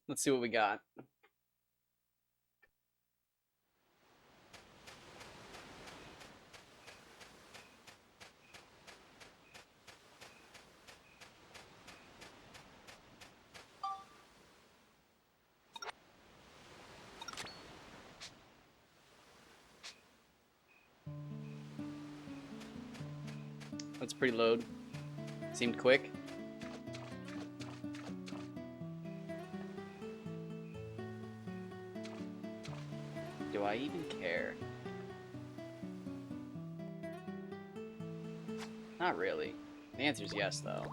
Let's see what we got. Let's preload. Seemed quick. Do I even care? Not really. The answer's yes, though.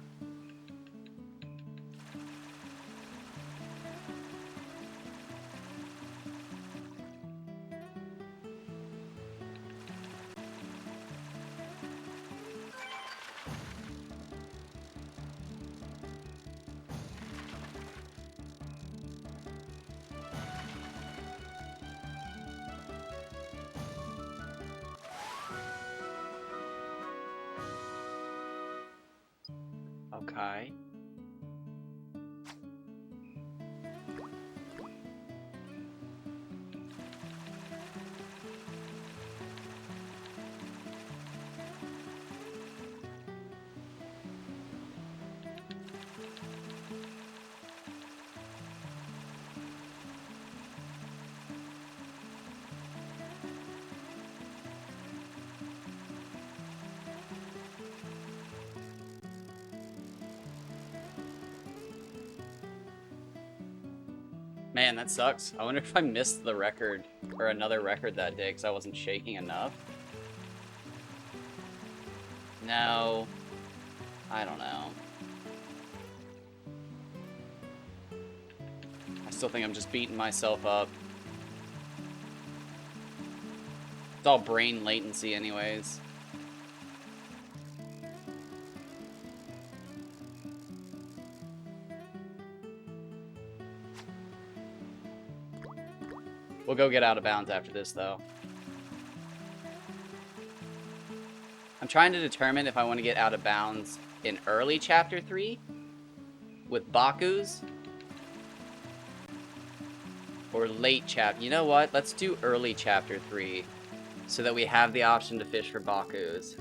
Okay. Man, that sucks. I wonder if I missed the record, or another record that day, because I wasn't shaking enough. No. I don't know. I still think I'm just beating myself up. It's all brain latency anyways. We'll go get out of bounds after this, though. I'm trying to determine if I want to get out of bounds in early Chapter 3 with Baku's or late Chapter. You know what? Let's do early Chapter 3 so that we have the option to fish for Baku's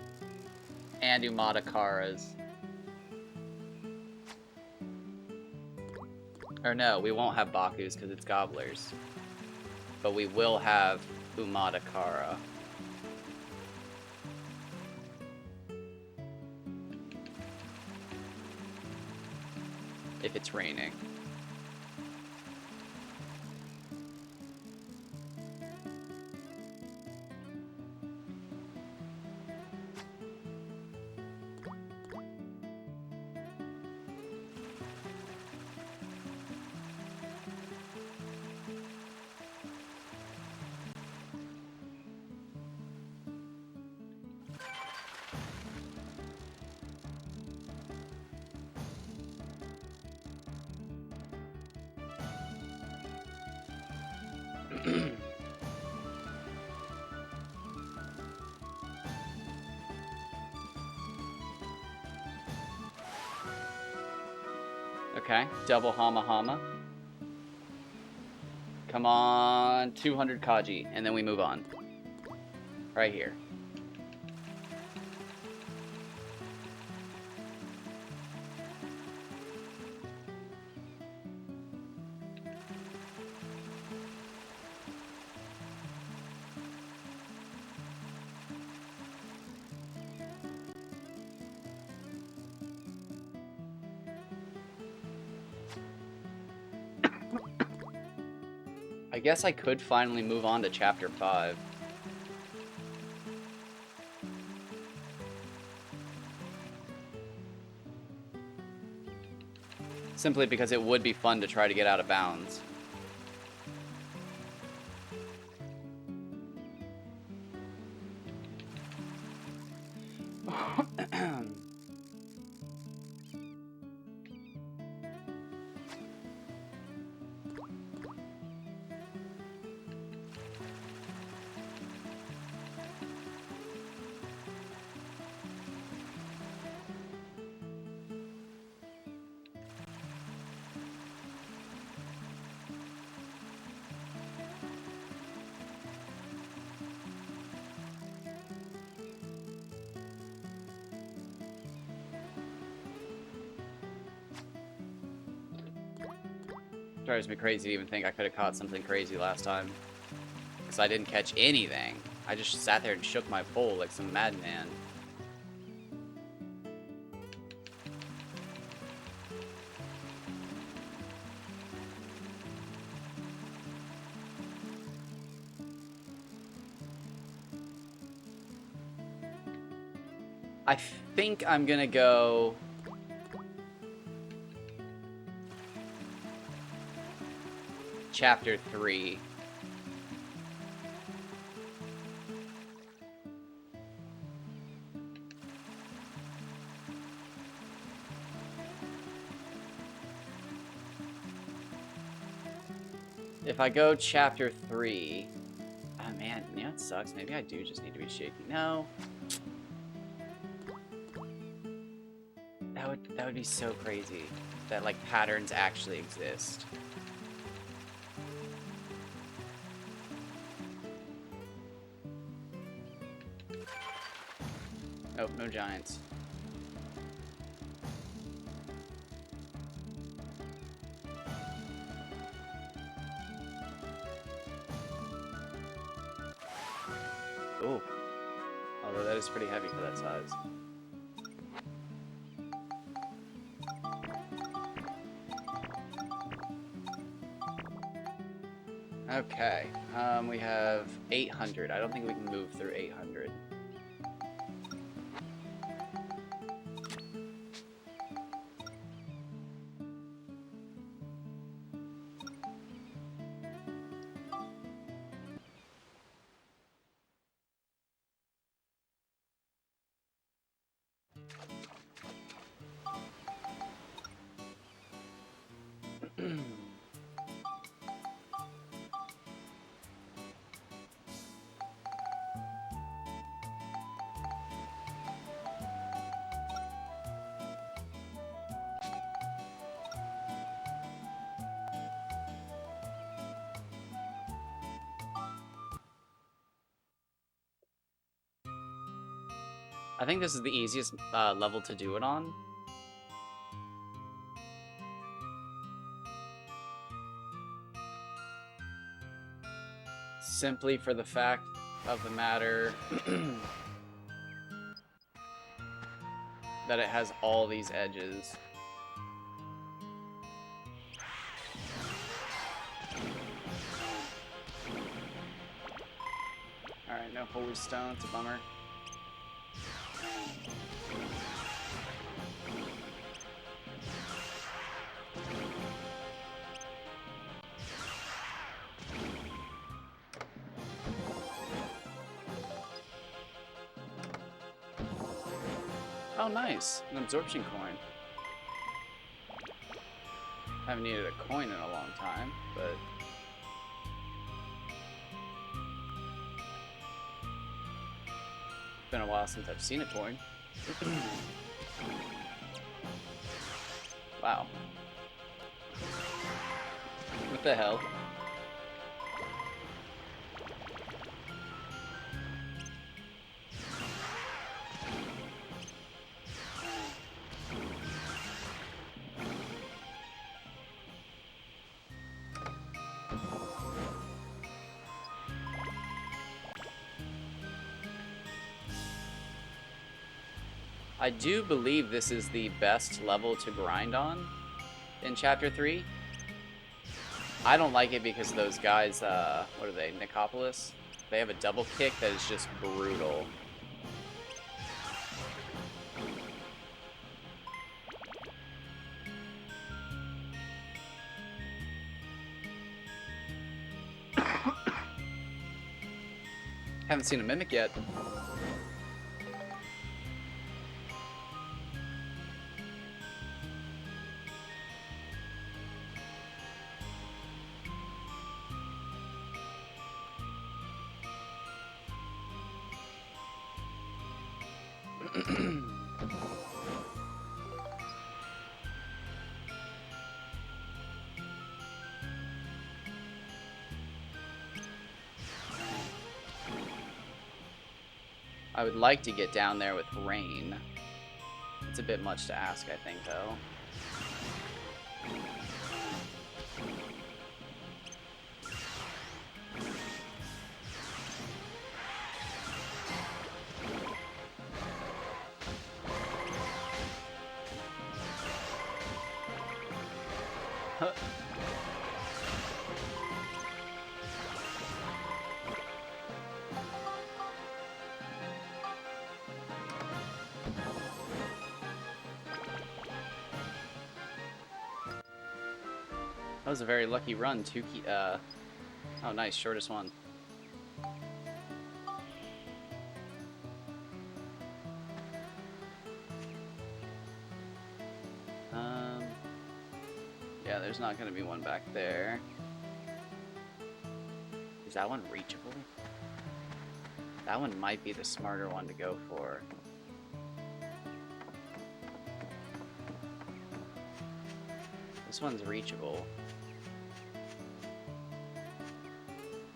and Umadakara's. Or no, we won't have Baku's because it's Gobblers. But we will have Umadakara. If it's raining. Okay, double Hama Hama. Come on, 200 Kaji, and then we move on. Right here. I guess I could finally move on to Chapter 5. Simply because it would be fun to try to get out of bounds. Drives me crazy to even think I could have caught something crazy last time. Because I didn't catch anything. I just sat there and shook my pole like some madman. I think I'm gonna go... Chapter 3. If I go Chapter 3... Oh man, you know it sucks. Maybe I do just need to be shaky. No. That would be so crazy. That, like, patterns actually exist. Nope, no giants. Ooh. Although that is pretty heavy for that size. Okay, we have 800. I don't think we can move through 800. I think this is the easiest level to do it on. Simply for the fact of the matter that it has all these edges. Alright, no holy stone, it's a bummer. Oh, nice. An absorption coin. Haven't needed a coin in a long time, but... It's been a while since I've seen a coin. Wow. What the hell? I do believe this is the best level to grind on in Chapter 3. I don't like it because those guys, what are they, Nicopolis? They have a double kick that is just brutal. Haven't seen a Mimic yet. I would like to get down there with rain. It's a bit much to ask, I think, though. That was a very lucky run. Oh, nice. Shortest one. Yeah, there's not going to be one back there. Is that one reachable? That one might be the smarter one to go for. This one's reachable.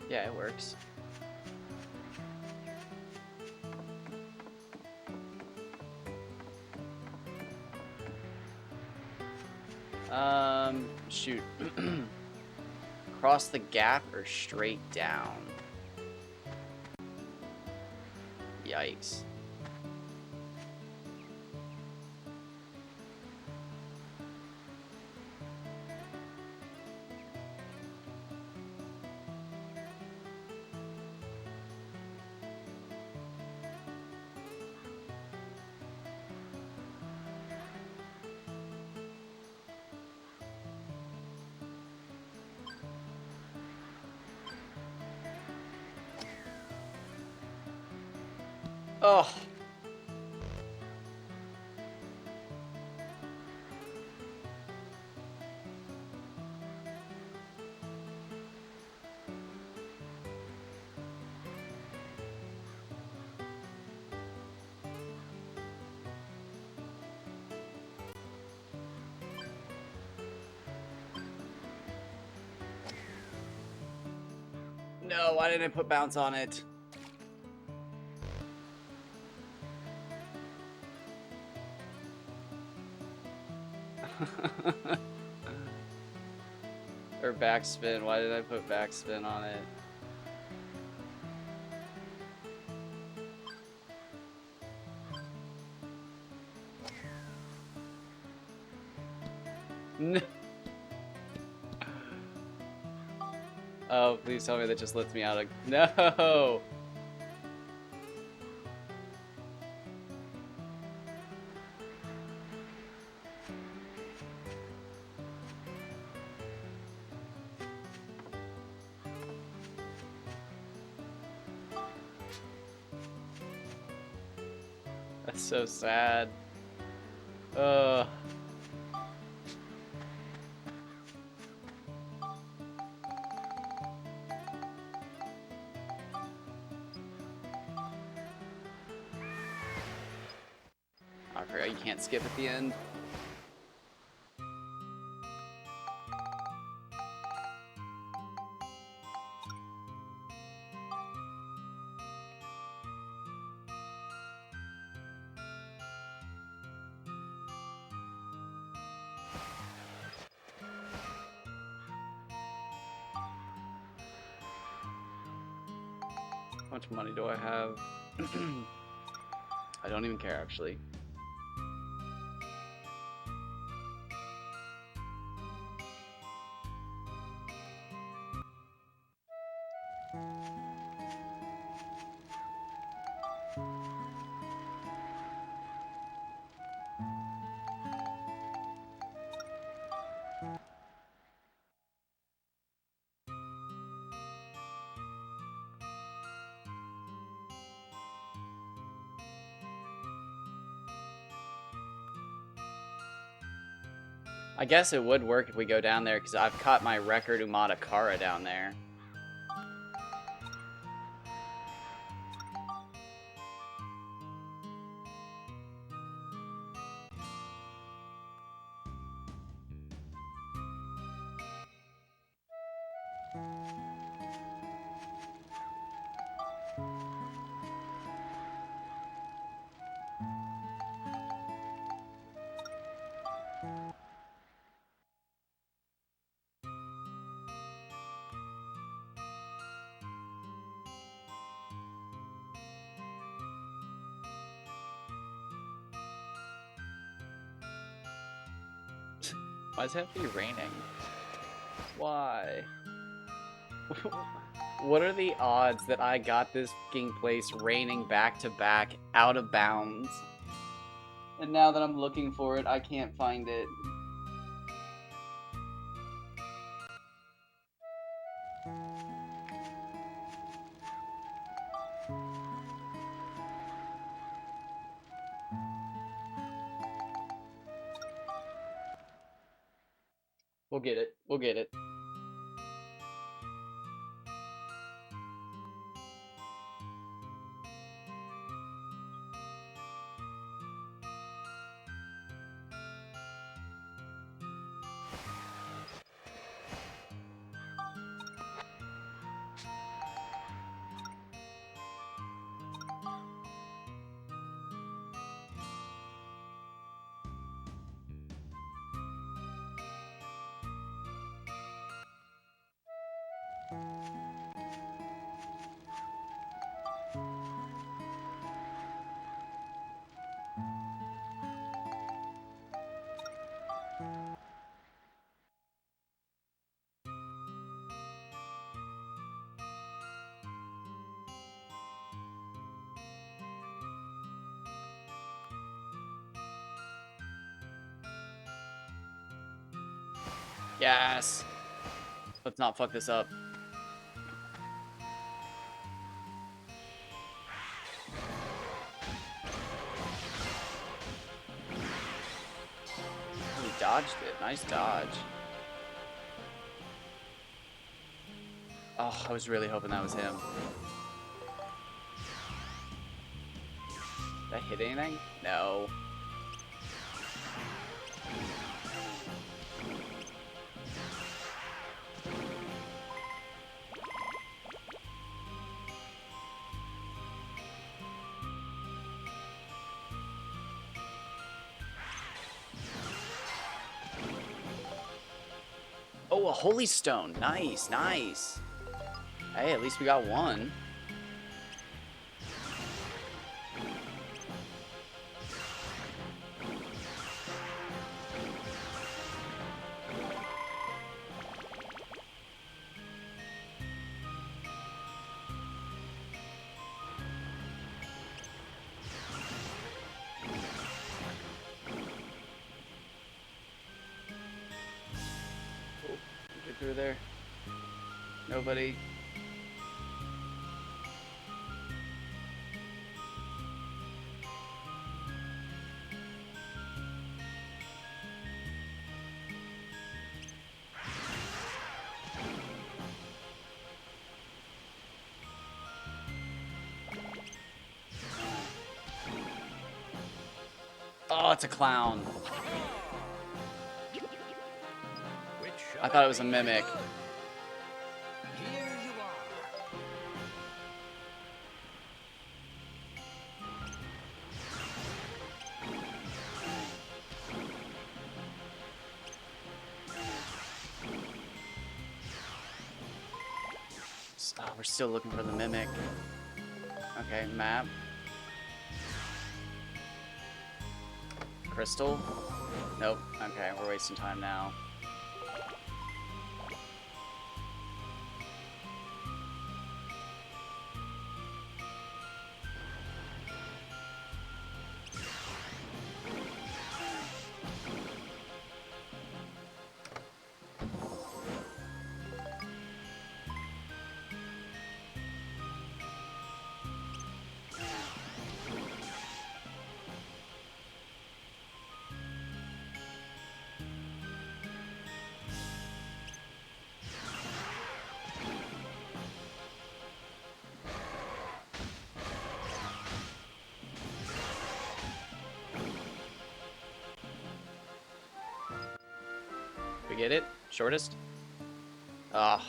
Yeah, it works. Shoot. Cross the gap or straight down? Yikes. Oh. No, why didn't I put bounce on it? Or backspin. Why did I put backspin on it? No. Oh, please tell me that just lets me out of... No! That's so sad. Ugh. I forgot you can't skip at the end. How much money do I have? I don't even care, actually. I guess it would work if we go down there, because I've caught my record Umada Kara down there. Why does it have to be raining? Why? What are the odds that I got this fucking place raining back to back out of bounds? And now that I'm looking for it, I can't find it. We'll get it. We'll get it. Yes. Let's not fuck this up. Oh, he dodged it. Nice dodge. Oh, I was really hoping that was him. Did I hit anything? No. Oh, a holy stone. Nice, nice. Hey, at least we got one. Get through there. Nobody. Oh, it's a clown. I thought it was a mimic. Here you are. Oh, we're still looking for the mimic. Okay, map. Crystal? Nope. Okay, we're wasting time now. We get it? Shortest? Ah.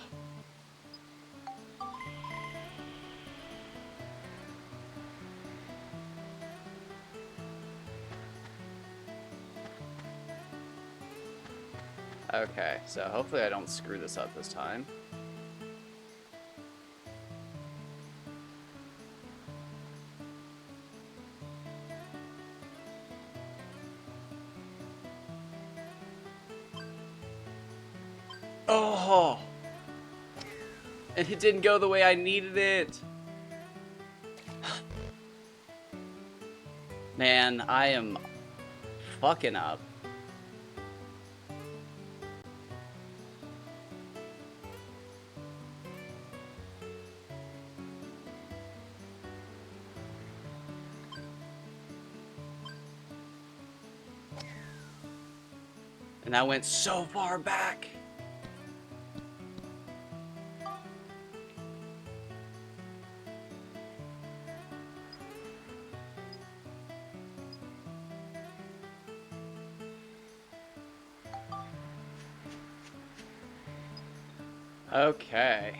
Okay, so hopefully I don't screw this up this time. Oh! And it didn't go the way I needed it. Man, I am fucking up. And I went so far back. Okay.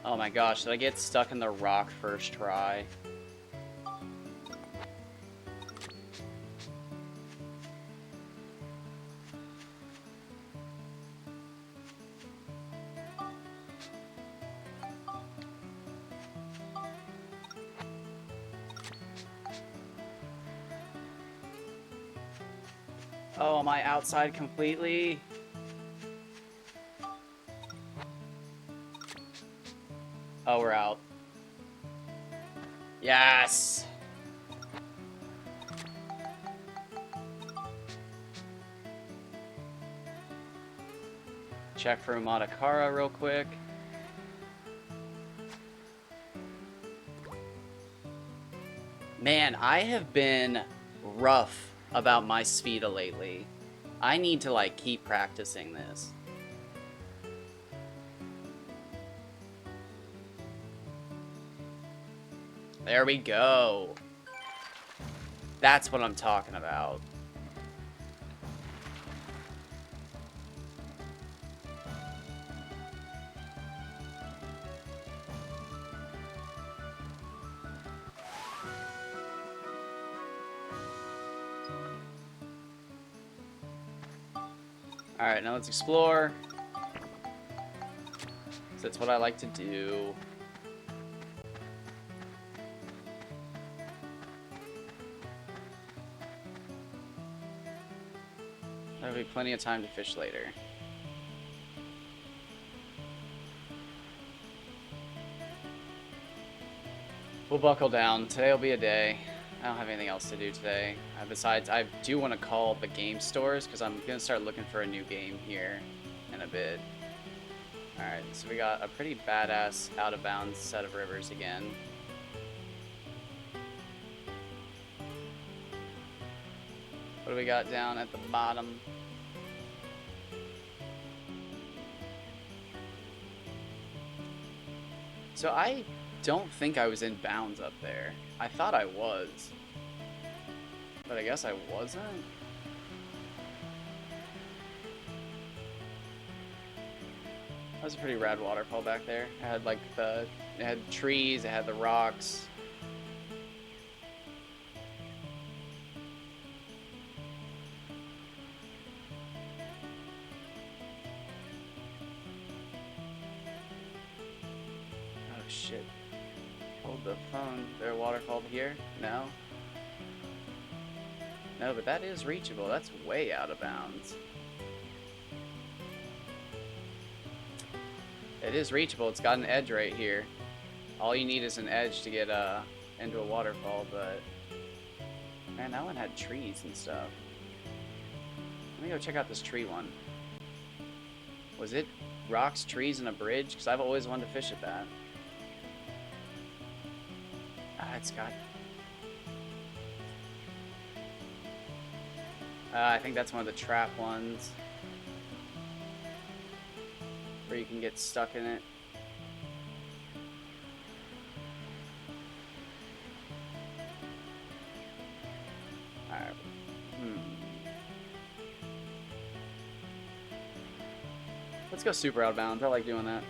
Oh my gosh, did I get stuck in the rock first try? Oh, am I outside completely? Oh, we're out. Yes! Check for Umatakara real quick. Man, I have been rough about my Sphida lately. I need to, like, keep practicing this. There we go. That's what I'm talking about. Alright, now let's explore. So that's what I like to do. There'll be plenty of time to fish later. We'll buckle down. Today will be a day. I don't have anything else to do today. Besides, I do want to call the game stores because I'm going to start looking for a new game here in a bit. Alright, so we got a pretty badass out-of-bounds set of rivers again. What do we got down at the bottom? So I don't think I was in bounds up there. I thought I was. But I guess I wasn't? That was a pretty rad waterfall back there. It had like it had trees, it had the rocks. Oh shit. Hold the phone. Is there a waterfall here? No? No, but that is reachable. That's way out of bounds. It is reachable. It's got an edge right here. All you need is an edge to get into a waterfall, but man, that one had trees and stuff. Let me go check out this tree one. Was it rocks, trees, and a bridge? Because I've always wanted to fish at that. Ah, it's got... I think that's one of the trap ones. Where you can get stuck in it. Alright. Let's go super out of bounds. I like doing that.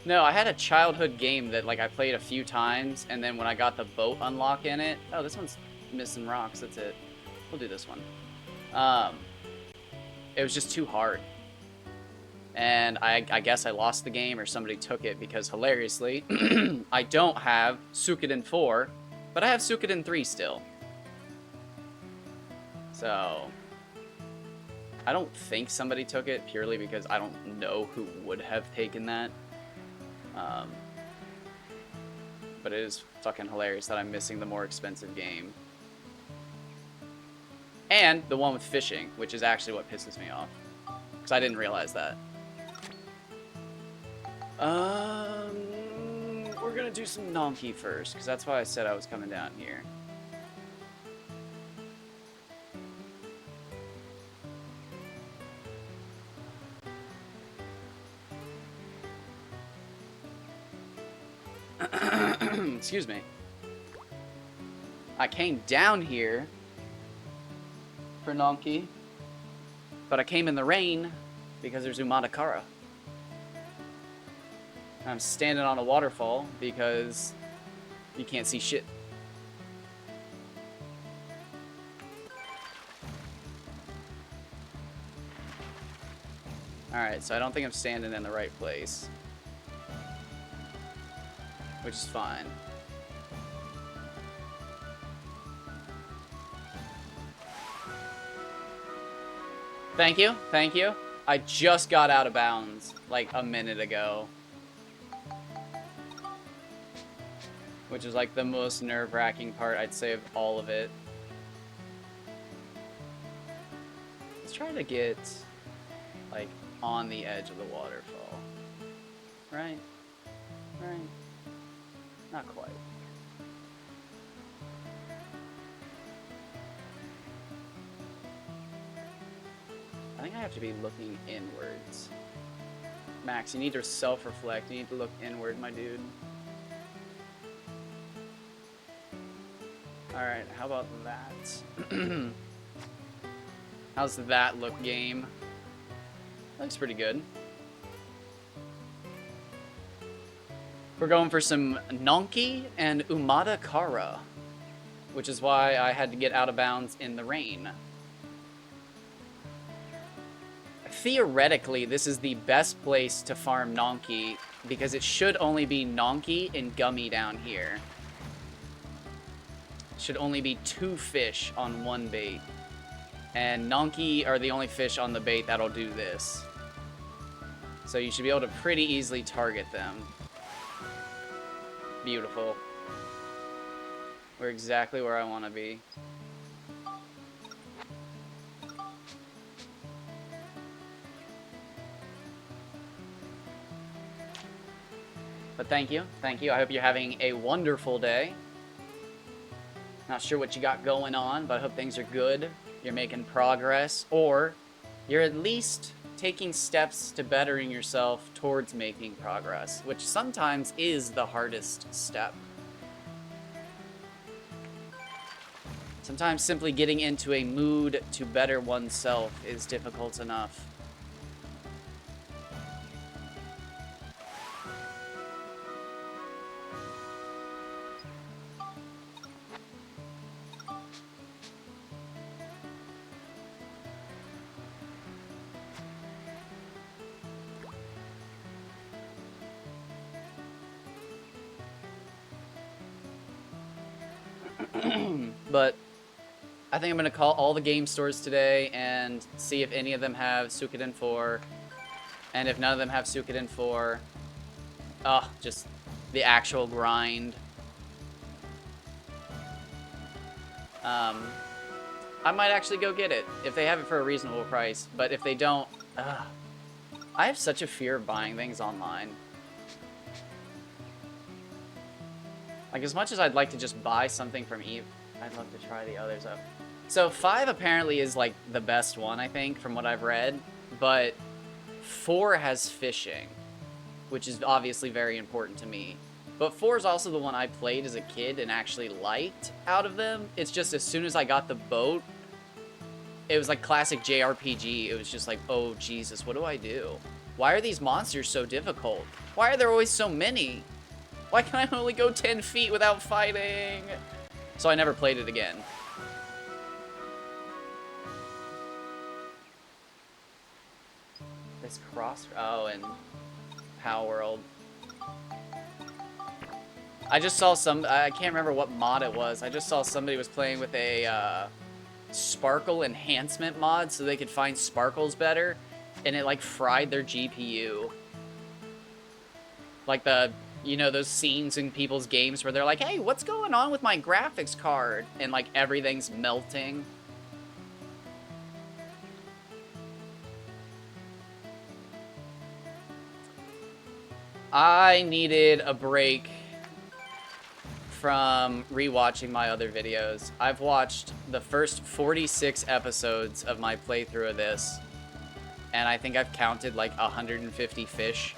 No, I had a childhood game that like I played a few times, and then when I got the boat unlock in it, oh, this one's missing rocks. That's it. We'll do this one. It was just too hard, and I guess I lost the game or somebody took it because hilariously, I don't have Suikoden 4, but I have Suikoden 3 still. So I don't think somebody took it purely because I don't know who would have taken that. But it is fucking hilarious that I'm missing the more expensive game. And the one with fishing, which is actually what pisses me off. Because I didn't realize that. We're gonna do some Nonki first, because that's why I said I was coming down here. Excuse me. I came down here for Nonki, but I came in the rain because there's Umadakara. I'm standing on a waterfall because you can't see shit. Alright, so I don't think I'm standing in the right place, which is fine. Thank you, thank you. I just got out of bounds like a minute ago. Which is like the most nerve-wracking part, I'd say, of all of it. Let's try to get like on the edge of the waterfall. Right? Right? Not quite. I think I have to be looking inwards. Max, you need to self-reflect. You need to look inward, my dude. Alright, how about that? How's that look, game? Looks pretty good. We're going for some Nonki and Umadakara, which is why I had to get out of bounds in the rain. Theoretically, this is the best place to farm Nonki because it should only be Nonki and Gummy down here. Should only be 2 fish on 1 bait. And Nonki are the only fish on the bait that'll do this. So you should be able to pretty easily target them. Beautiful. We're exactly where I want to be. But thank you. Thank you. I hope you're having a wonderful day. Not sure what you got going on, but I hope things are good. You're making progress, or you're at least taking steps to bettering yourself towards making progress, which sometimes is the hardest step. Sometimes simply getting into a mood to better oneself is difficult enough. But I think I'm going to call all the game stores today and see if any of them have Suikoden 4. And if none of them have Suikoden 4, just the actual grind. I might actually go get it if they have it for a reasonable price. But if they don't, I have such a fear of buying things online. Like, as much as I'd like to just buy something from Eve, I'd love to try the others up. So 5 apparently is like the best one, I think, from what I've read. But 4 has fishing, which is obviously very important to me. But 4 is also the one I played as a kid and actually liked out of them. It's just as soon as I got the boat, it was like classic JRPG. It was just like, oh Jesus, what do I do? Why are these monsters so difficult? Why are there always so many? Why can I only go 10 feet without fighting? So I never played it again. This cross... Oh, and Pow World. I just saw some... I can't remember what mod it was. I just saw somebody was playing with a sparkle enhancement mod so they could find sparkles better. And it, like, fried their GPU. Like the... You know, those scenes in people's games where they're like, hey, what's going on with my graphics card? And, like, everything's melting. I needed a break from rewatching my other videos. I've watched the first 46 episodes of my playthrough of this, and I think I've counted like 150 fish.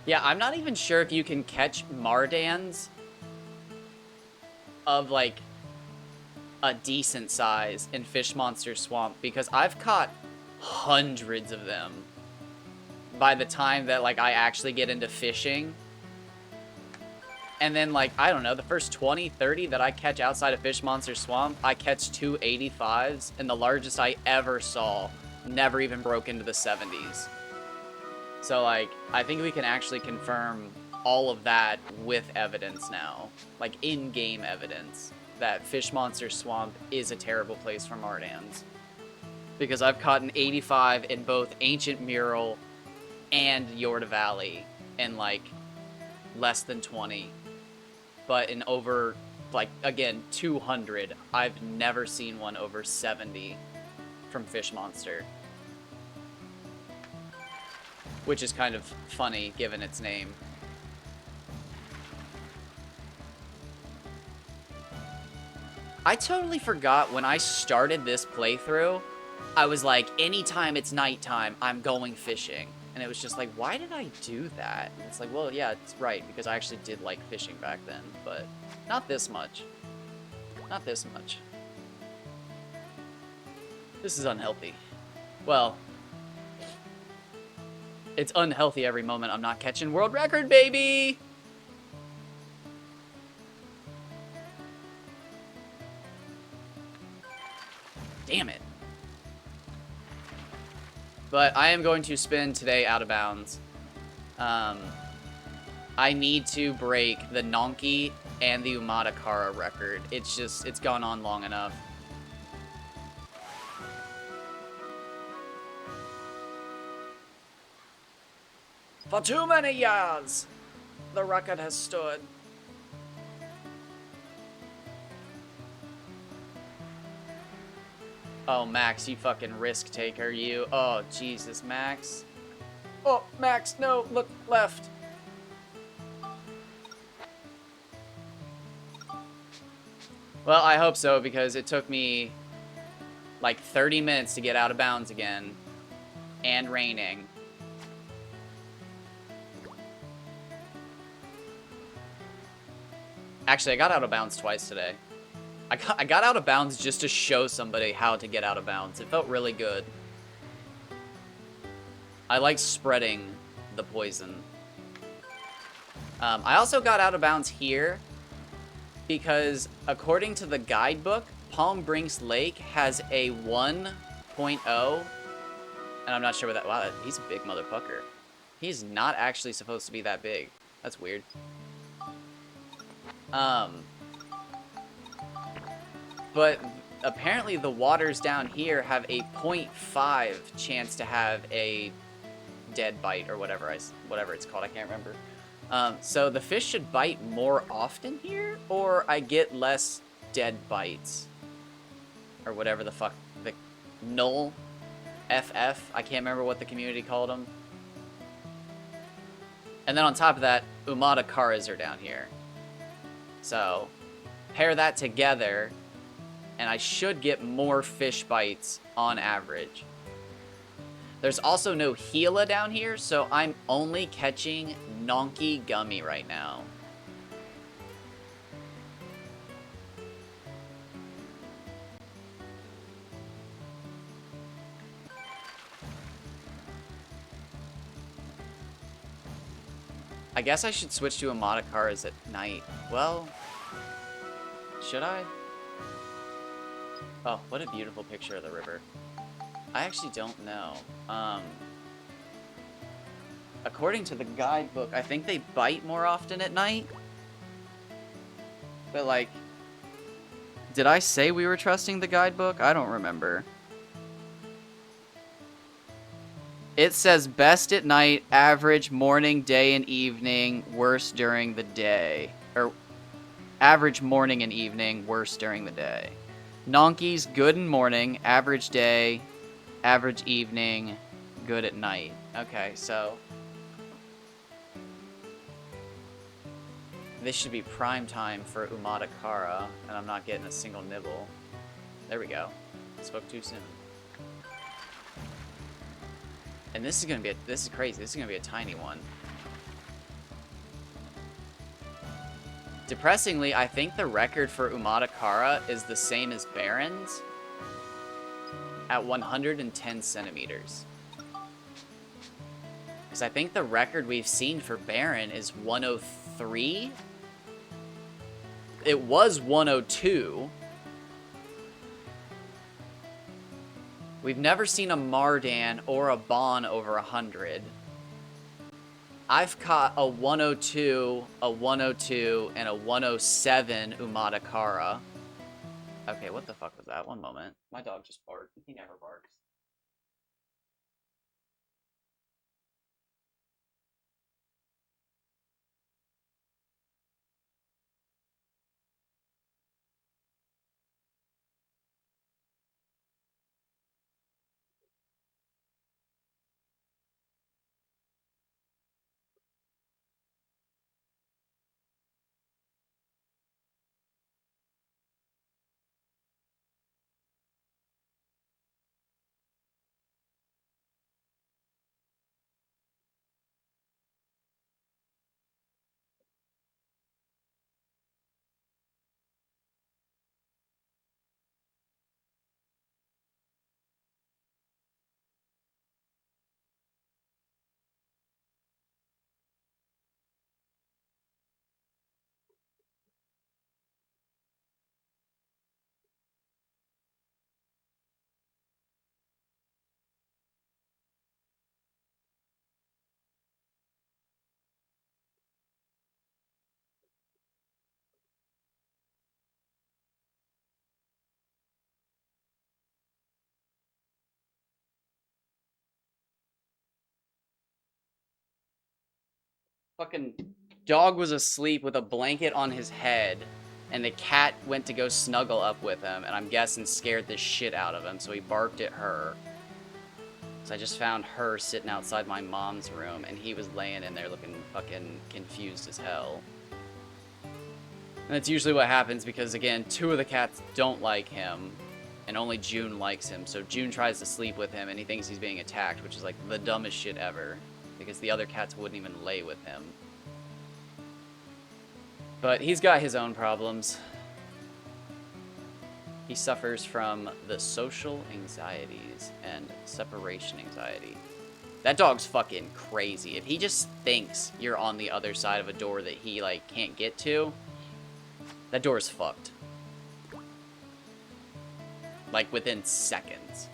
Yeah, I'm not even sure if you can catch Mardans of, like, a decent size in Fish Monster Swamp, because I've caught hundreds of them by the time that, like, I actually get into fishing. And then, like, I don't know, the first 20, 30 that I catch outside of Fish Monster Swamp, I catch 2 85s, and the largest I ever saw never even broke into the 70s. So, like, I think we can actually confirm all of that with evidence now. Like, in-game evidence that Fish Monster Swamp is a terrible place for Mardans. Because I've caught an 85 in both Ancient Mural and Yorta Valley in, like, less than 20. But in over, like, again, 200, I've never seen one over 70 from Fish Monster. Which is kind of funny, given its name. I totally forgot when I started this playthrough, I was like, anytime it's nighttime, I'm going fishing. And it was just like, why did I do that? And it's like, well, yeah, it's right, because I actually did like fishing back then, but not this much. Not this much. This is unhealthy. Well... It's unhealthy every moment I'm not catching world record, baby! Damn it. But I am going to spend today out of bounds. I need to break the Nonki and the Umadakara record. It's just, it's gone on long enough. For too many years, the record has stood. Oh, Max, you fucking risk taker, you. Oh, Jesus, Max. Oh, Max, no, look left. Well, I hope so, because it took me like 30 minutes to get out of bounds again. And raining. Actually, I got out of bounds twice today. I got out of bounds just to show somebody how to get out of bounds. It felt really good. I like spreading the poison. I also got out of bounds here because, according to the guidebook, Palm Brinks Lake has a 1.0. And I'm not sure what that... Wow, he's a big motherfucker. He's not actually supposed to be that big. That's weird. But apparently the waters down here have a 0.5 chance to have a dead bite or whatever it's called. I can't remember. So the fish should bite more often here, or I get less dead bites, or whatever the fuck the null FF. I can't remember what the community called them. And then on top of that, Umadakaras are down here. So, pair that together, and I should get more fish bites on average. There's also no Gila down here, so I'm only catching Nonky Gummy right now. I guess I should switch to Amatakaras at night. Well, should I? Oh, what a beautiful picture of the river. I actually don't know. According to the guidebook, I think they bite more often at night. But, like, did I say we were trusting the guidebook? I don't remember. It says best at night, average morning, day, and evening, worst during the day. Or, average morning and evening, worst during the day. Nonky's good in morning, average day, average evening, good at night. Okay, so this should be prime time for Umatakara, and I'm not getting a single nibble. There we go. Spoke too soon. And this is gonna be this is crazy. This is gonna be a tiny one. Depressingly, I think the record for Umatakara is the same as Baron's at 110 centimeters. Because I think the record we've seen for Baron is 103. It was 102. We've never seen a Mardan or a Bon over 100. I've caught a 102, a 102, and a 107 Umatakara. Okay, what the fuck was that? One moment. My dog just barked. He never barks. Fucking dog was asleep with a blanket on his head, and the cat went to go snuggle up with him, and I'm guessing scared the shit out of him, so he barked at her. So I just found her sitting outside my mom's room, and he was laying in there looking fucking confused as hell. And that's usually what happens because, again, 2 of the cats don't like him, and only June likes him. So June tries to sleep with him, and he thinks he's being attacked, which is like the dumbest shit ever. Because the other cats wouldn't even lay with him. But he's got his own problems. He suffers from the social anxieties and separation anxiety. That dog's fucking crazy. If he just thinks you're on the other side of a door that he, like, can't get to, that door's fucked. Like, within seconds.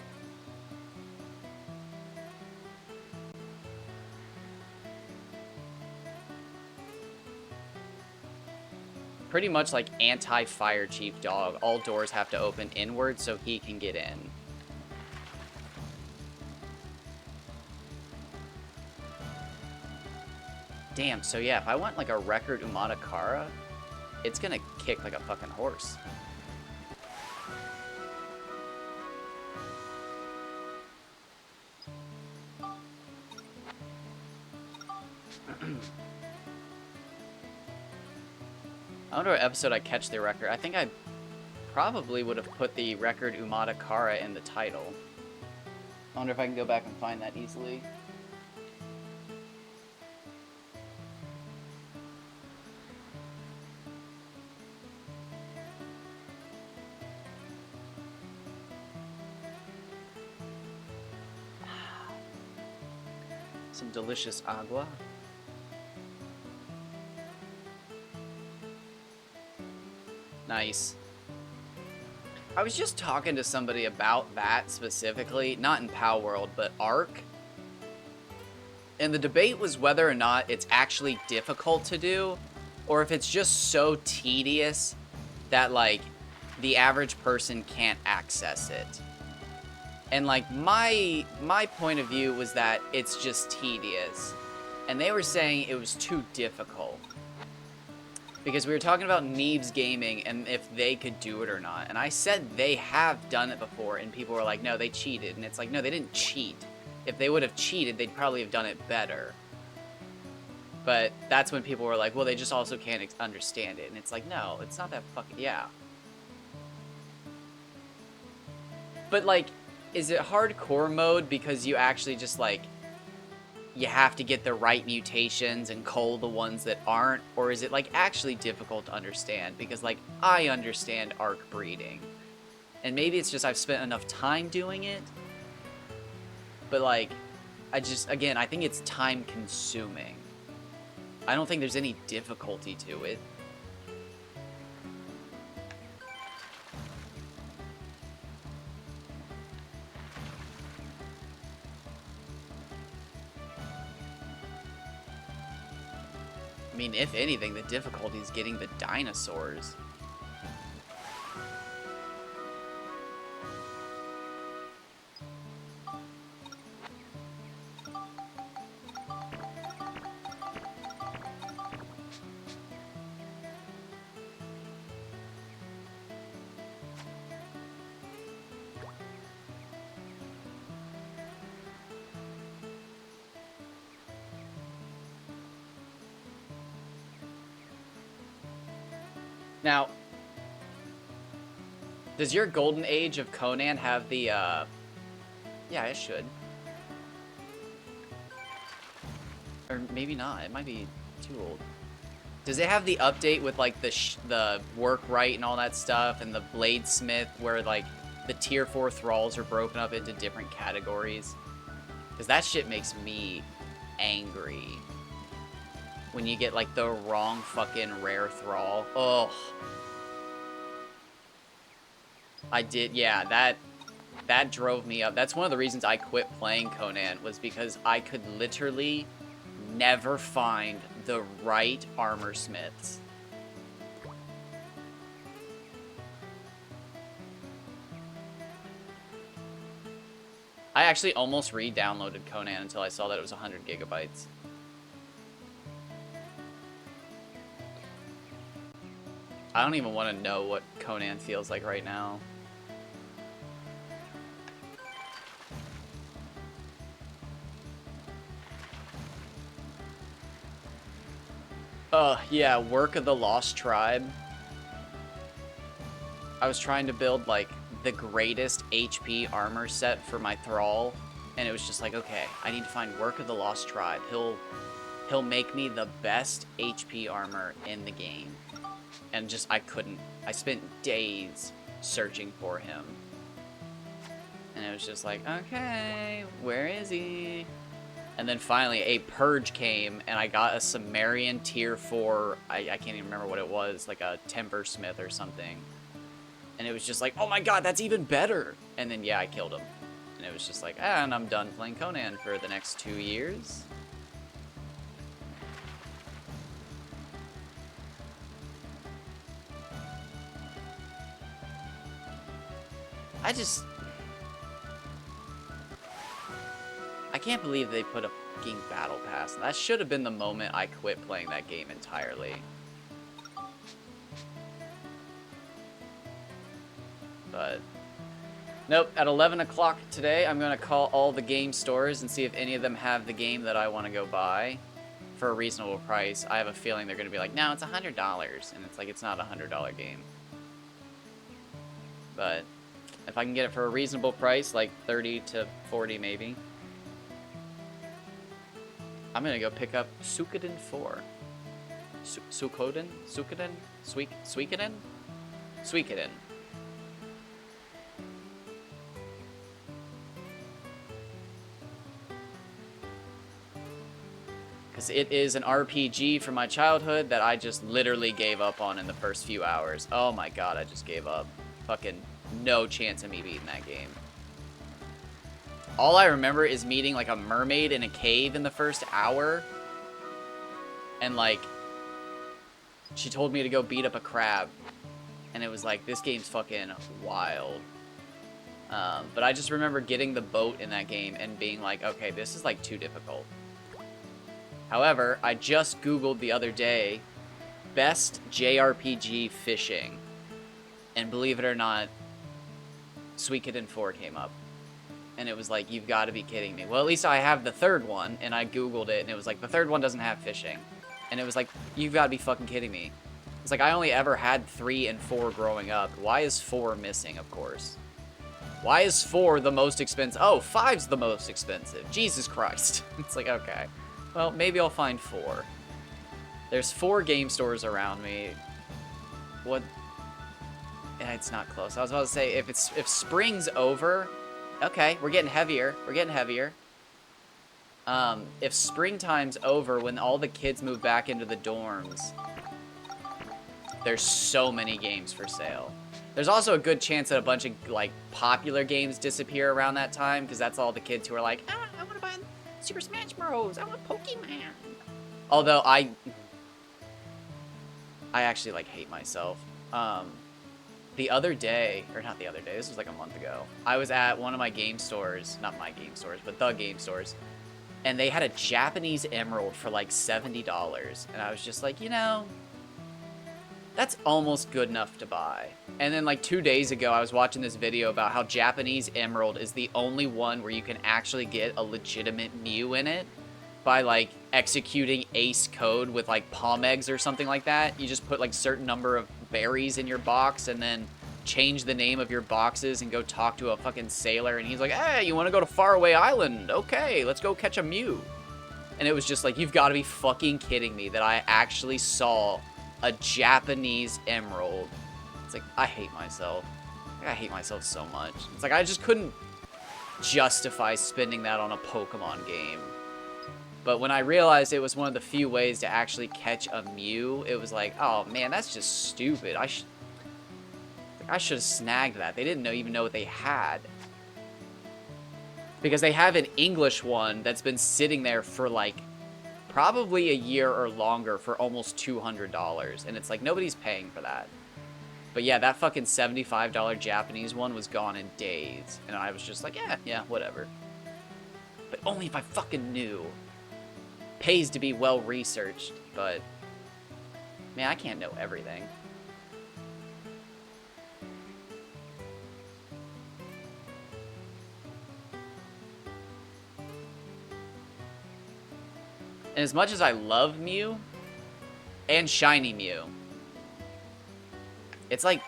Pretty much like anti-fire chief dog. All doors have to open inward so he can get in. Damn, so yeah, if I want like a record Umatakara, it's gonna kick like a fucking horse. I wonder what episode I catch the record. I think I probably would have put the record Umatakara in the title. I wonder if I can go back and find that easily. Some delicious agua. Nice. I was just talking to somebody about that specifically, not in POW World, but Ark. And the debate was whether or not it's actually difficult to do, or if it's just so tedious that, like, the average person can't access it. And, like, my point of view was that it's just tedious. And they were saying it was too difficult. Because we were talking about Neebs Gaming and if they could do it or not. And I said they have done it before, and people were like, no, they cheated. And it's like, no, they didn't cheat. If they would have cheated, they'd probably have done it better. But that's when people were like, well, they just also can't understand it. And it's like, no, it's not that fucking... Yeah. But, like, is it hardcore mode because you actually just, like... you have to get the right mutations and cull the ones that aren't? Or is it, like, actually difficult to understand? Because, like, I understand Ark breeding. And maybe it's just I've spent enough time doing it. But, like, I just, again, I think it's time consuming. I don't think there's any difficulty to it. I mean, if anything, the difficulty is getting the dinosaurs. Now, does your Golden Age of Conan have the, yeah, it should. Or maybe not. It might be too old. Does it have the update with, like, the work right and all that stuff, and the Bladesmith, where, like, the tier 4 thralls are broken up into different categories? Because that shit makes me angry. When you get, like, the wrong fucking rare thrall. Ugh. I did, yeah, that drove me up. That's one of the reasons I quit playing Conan, was because I could literally never find the right armor smiths. I actually almost re-downloaded Conan until I saw that it was 100 gigabytes. I don't even want to know what Conan feels like right now. Yeah, Work of the Lost Tribe. I was trying to build, like, the greatest HP armor set for my Thrall, and it was just like, okay, I need to find Work of the Lost Tribe. He'll make me the best HP armor in the game. And just, I couldn't. I spent days searching for him. And it was just like, okay, where is he? And then finally, a Purge came, and I got a Sumerian tier 4, I can't even remember what it was, like a Timbersmith or something. And it was just like, oh my god, that's even better! And then, yeah, I killed him. And it was just like, ah, and I'm done playing Conan for the next 2 years. I can't believe they put a fucking battle pass. That should have been the moment I quit playing that game entirely. But nope, at 11 o'clock today, I'm going to call all the game stores and see if any of them have the game that I want to go buy for a reasonable price. I have a feeling they're going to be like, no, it's $100. And it's like, it's not a $100 game. But If I can get it for a reasonable price, like 30 to 40 maybe. I'm gonna go pick up Suikoden 4. Suikoden? Suikoden? Suikoden? Suikoden. Because it is an RPG from my childhood that I just literally gave up on in the first few hours. Oh my god, I just gave up. Fucking no chance of me beating that game. All I remember is meeting like a mermaid in a cave in the first hour. And like, she told me to go beat up a crab. And it was like, this game's fucking wild. But I just remember getting the boat in that game and being like, okay, this is like too difficult. However, I just Googled the other day, best JRPG fishing. And believe it or not, Suikoden 4 came up. And it was like, you've got to be kidding me. Well, at least I have the third one, and I Googled it, and it was like, the third one doesn't have fishing. And it was like, you've got to be fucking kidding me. It's like, I only ever had 3 and 4 growing up. Why is 4 missing, of course? Why is 4 the most expensive? Oh, 5's the most expensive. Jesus Christ. It's like, okay. Well, maybe I'll find 4. There's 4 game stores around me. What? And it's not close. I was about to say, if spring's over... Okay, we're getting heavier. We're getting heavier. If springtime's over, when all the kids move back into the dorms, there's so many games for sale. There's also a good chance that a bunch of, like, popular games disappear around that time, because that's all the kids who are like, ah, I want to buy Super Smash Bros. I want Pokemon. Although, I actually, like, hate myself. The other day, or not the other day, this was like a month ago, I was at one of my game stores, not my game stores, but the game stores, and they had a Japanese emerald for like $70, and I was just like, you know, that's almost good enough to buy. And then like 2 days ago, I was watching this video about how Japanese emerald is the only one where you can actually get a legitimate Mew in it by like executing ace code with like palm eggs or something like that. You just put like certain number of berries in your box and then change the name of your boxes and go talk to a fucking sailor, and he's like, hey, you want to go to Faraway Island? Okay, let's go catch a Mew. And it was just like, you've got to be fucking kidding me that I actually saw a Japanese emerald. It's like, I hate myself. I hate myself so much. It's like, I just couldn't justify spending that on a Pokemon game. But when I realized it was one of the few ways to actually catch a Mew, it was like, oh man, that's just stupid. I should have snagged that. They didn't even know what they had. Because they have an English one that's been sitting there for like probably a year or longer for almost $200. And it's like, nobody's paying for that. But yeah, that fucking $75 Japanese one was gone in days. And I was just like, yeah, whatever. But only if I fucking knew. Pays to be well researched, but man, I can't know everything. And as much as I love Mew and Shiny Mew, it's like,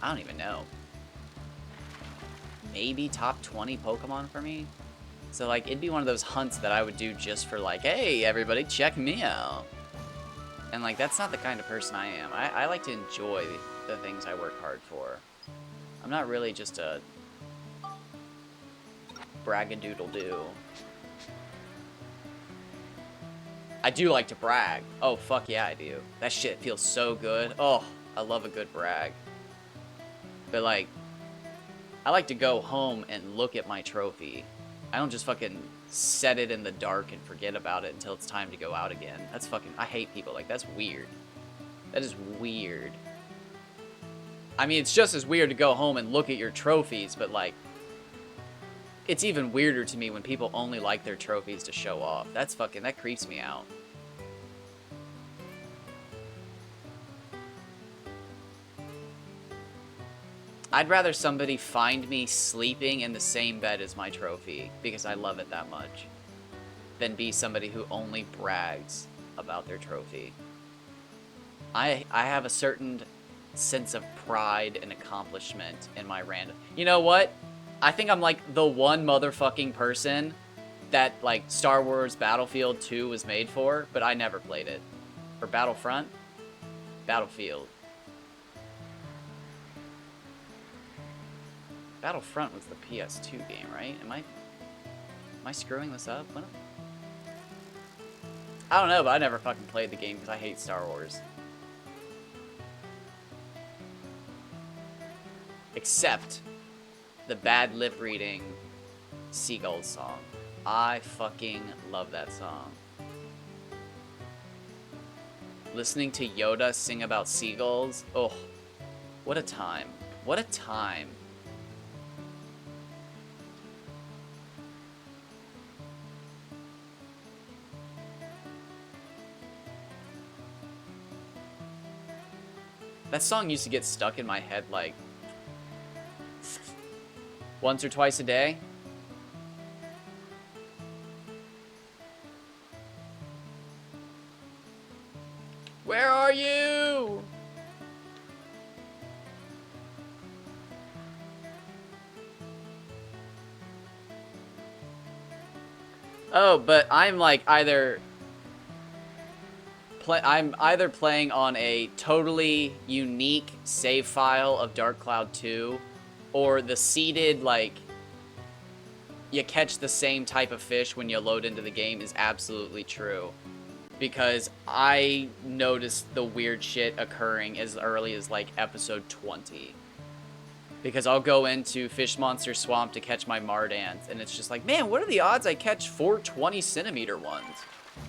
I don't even know. Maybe top 20 Pokemon for me? So, like, it'd be one of those hunts that I would do just for, like, hey, everybody, check me out. And, like, that's not the kind of person I am. I like to enjoy the things I work hard for. I'm not really just a braggadoodle-doo. I do like to brag. Oh, fuck yeah, I do. That shit feels so good. Oh, I love a good brag. But, like, I like to go home and look at my trophy. I don't just fucking set it in the dark and forget about it until it's time to go out again. That's fucking... I hate people like that's weird. That is weird. I mean, it's just as weird to go home and look at your trophies, but, like... It's even weirder to me when people only like their trophies to show off. That's fucking... That creeps me out. I'd rather somebody find me sleeping in the same bed as my trophy, because I love it that much, than be somebody who only brags about their trophy. I have a certain sense of pride and accomplishment in my random. You know what? I think I'm like the one motherfucking person that like Star Wars Battlefield 2 was made for, but I never played it. Or Battlefront? Battlefield. Battlefront was the PS2 game, right? Am I screwing this up? What? I don't know, but I never fucking played the game because I hate Star Wars. Except the bad lip reading Seagulls song. I fucking love that song. Listening to Yoda sing about seagulls. Oh, what a time. What a time. That song used to get stuck in my head like once or twice a day. Where are you? Oh, but I'm like either playing on a totally unique save file of Dark Cloud 2, or the seeded, like, you catch the same type of fish when you load into the game is absolutely true. Because I noticed the weird shit occurring as early as, like, episode 20. Because I'll go into Fish Monster Swamp to catch my Mardans, and it's just like, man, what are the odds I catch 4 20-centimeter ones?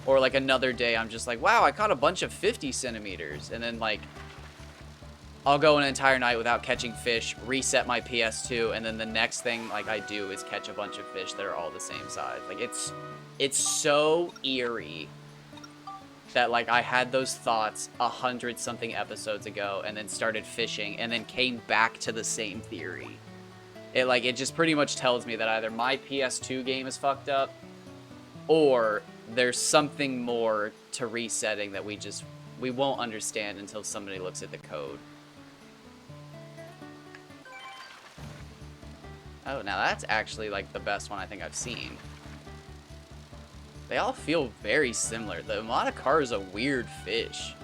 Or, like, another day, I'm just like, wow, I caught a bunch of 50 centimeters. And then, like, I'll go an entire night without catching fish, reset my PS2, and then the next thing, like, I do is catch a bunch of fish that are all the same size. Like, it's so eerie that, like, I had those thoughts 100-something episodes ago and then started fishing and then came back to the same theory. It just pretty much tells me that either my PS2 game is fucked up or there's something more to resetting that we won't understand until somebody looks at the code. Oh, now that's actually, like, the best one I think I've seen. They all feel very similar. The Monocar is a weird fish.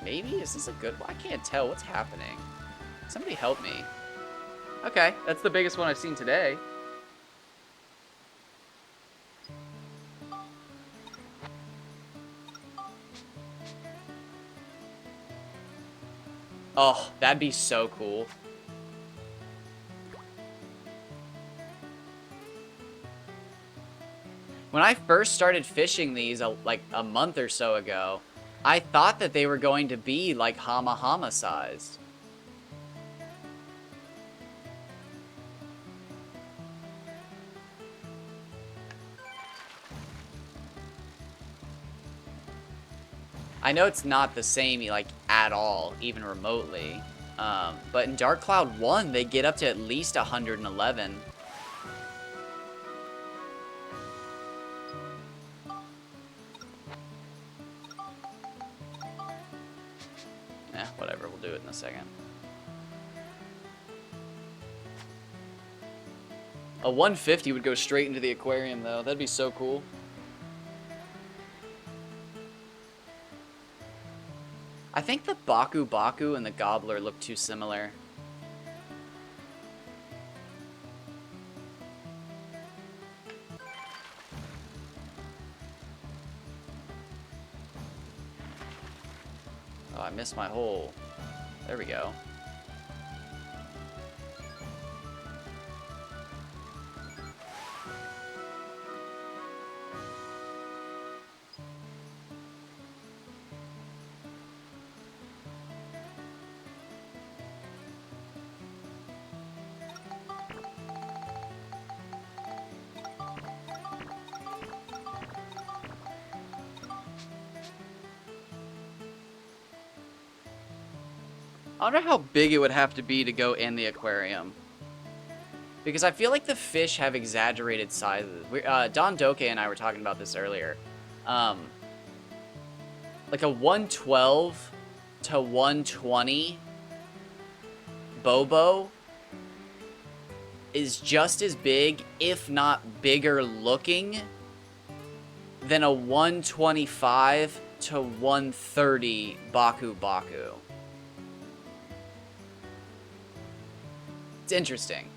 Maybe? Is this a good one? I can't tell. What's happening? Somebody help me. Okay, that's the biggest one I've seen today. Oh, that'd be so cool. When I first started fishing these, like, a month or so ago, I thought that they were going to be, like, Hama Hama sized. I know it's not the same, like, at all, even remotely. But in Dark Cloud 1, they get up to at least 111. Whatever, we'll do it in a second. A 150 would go straight into the aquarium, though. That'd be so cool. I think the Baku Baku and the Gobbler look too similar. Oh, I missed my hole. There we go. I wonder how big it would have to be to go in the aquarium. Because I feel like the fish have exaggerated sizes. Don Doke and I were talking about this earlier. Like a 112 to 120 Bobo is just as big, if not bigger looking, than a 125 to 130 Baku Baku. It's interesting.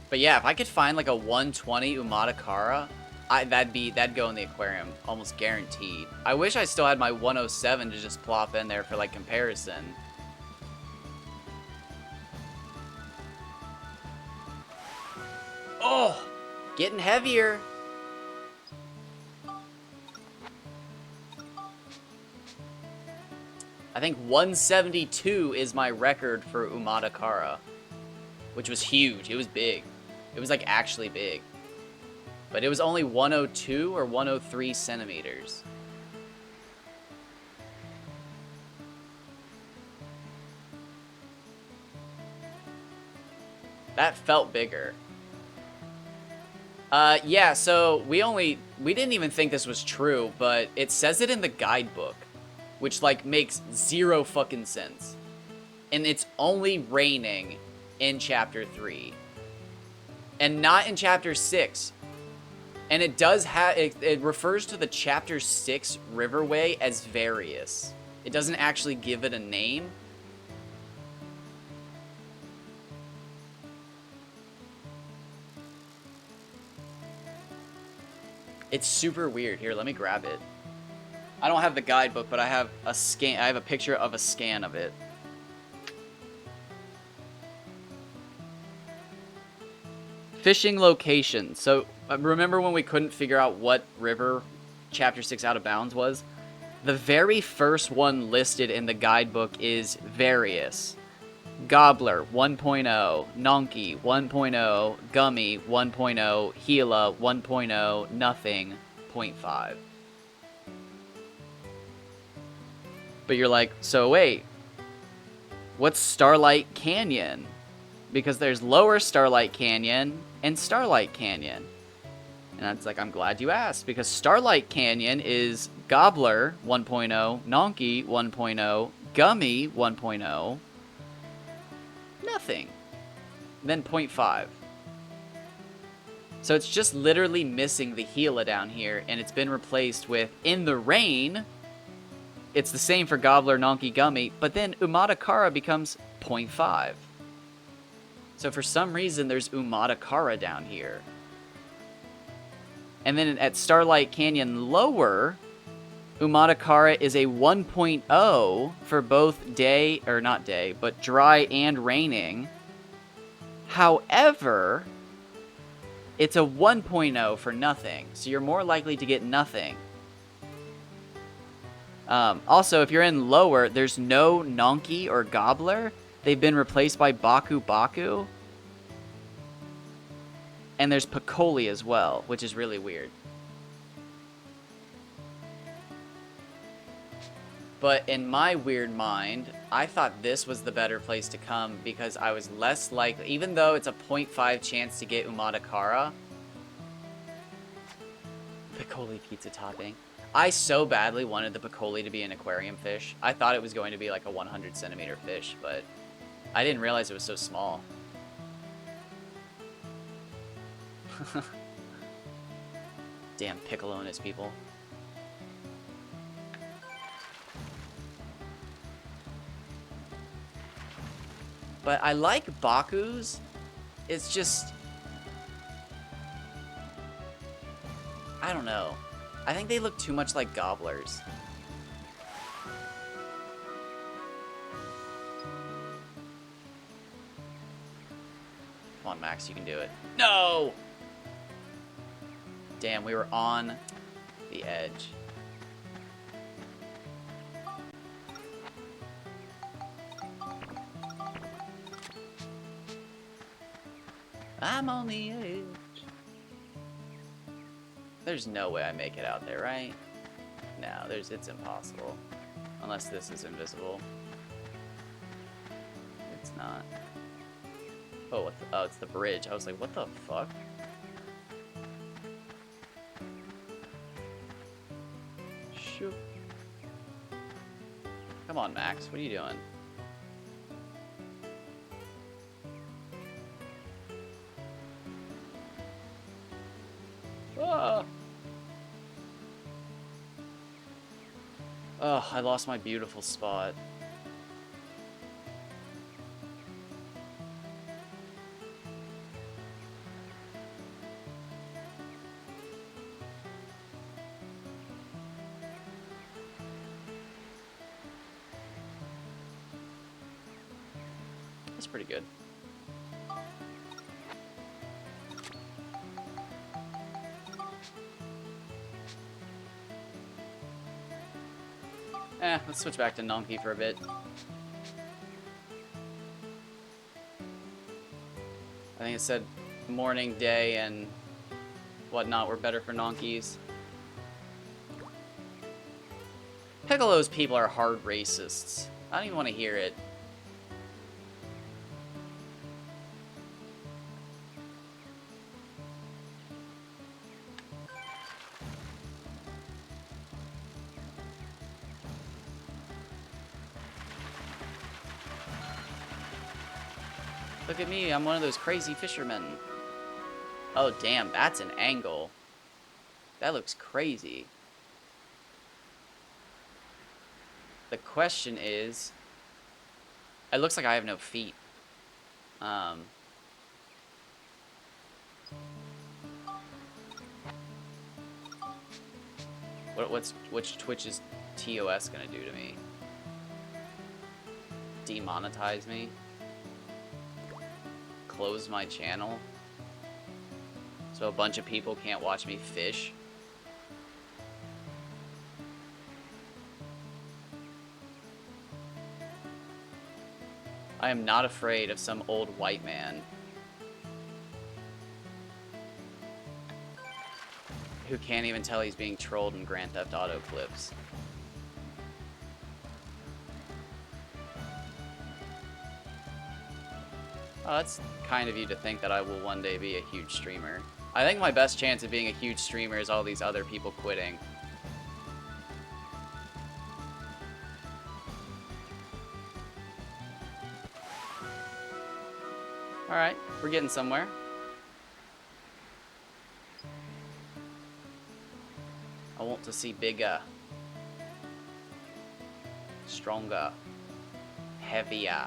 But yeah, if I could find like a 120 Umatakara, that'd go in the aquarium, almost guaranteed. I wish I still had my 107 to just plop in there for like comparison. Oh, getting heavier. I think 172 is my record for Umatakara, which was huge. It was big. It was like actually big. But it was only 102 or 103 centimeters. That felt bigger. Yeah, so we didn't even think this was true, but it says it in the guidebook, which like makes zero fucking sense. And it's only raining in chapter 3 and not in chapter 6. And it does have it refers to the chapter 6 riverway as Various. It doesn't actually give it a name. It's super weird. Here, let me grab it. I don't have the guidebook, but I have a scan. I have a picture of a scan of it. Fishing location. So remember when we couldn't figure out what river chapter 6 Out of Bounds was? The very first one listed in the guidebook is Various. Gobbler 1.0, Nonky 1.0, Gummy 1.0, Gila 1.0, Nothing 0.5. But you're like, so wait, what's Starlight Canyon? Because there's Lower Starlight Canyon and Starlight Canyon. And it's like, I'm glad you asked, because Starlight Canyon is Gobbler 1.0, Nonky 1.0, Gummy 1.0, Nothing, then 0.5. So it's just literally missing the Gila down here, and it's been replaced with In the Rain. It's the same for Gobbler, Nonky, Gummy, but then Umatakara becomes 0.5. So for some reason, there's Umatakara down here. And then at Starlight Canyon Lower, Umatakara is a 1.0 for both day, or not day, but dry and raining. However, it's a 1.0 for Nothing, so you're more likely to get Nothing. Also, if you're in Lower, there's no Nonky or Gobbler. They've been replaced by Baku Baku. And there's Picoli as well, which is really weird. But in my weird mind, I thought this was the better place to come because I was less likely, even though it's a 0.5 chance to get Umatakara. Picoli pizza topping. I so badly wanted the Picoli to be an aquarium fish. I thought it was going to be like a 100 centimeter fish, but I didn't realize it was so small. Damn Piccolonis people. But I like Baku's. It's just, I don't know. I think they look too much like Gobblers. Come on, Max, you can do it. No! Damn, we were on the edge. I'm on the edge. There's no way I make it out there, right? No, it's impossible. Unless this is invisible. It's not. Oh, oh, it's the bridge. I was like, what the fuck? Shoot. Come on, Max. What are you doing? Ah! Oh, I lost my beautiful spot. That's pretty good. Let's switch back to Nonky for a bit. I think it said morning, day, and whatnot were better for Nonkies. Piccolo's people are hard racists. I don't even want to hear it. Look at me, I'm one of those crazy fishermen. Oh damn, that's an angle. That looks crazy. The question is... It looks like I have no feet. Which Twitch is TOS gonna do to me? Demonetize me? Close my channel? So a bunch of people can't watch me fish? I am not afraid of some old white man who can't even tell he's being trolled in Grand Theft Auto clips. Oh, that's kind of you to think that I will one day be a huge streamer. I think my best chance of being a huge streamer is all these other people quitting. Alright, we're getting somewhere. I want to see bigger, stronger, heavier.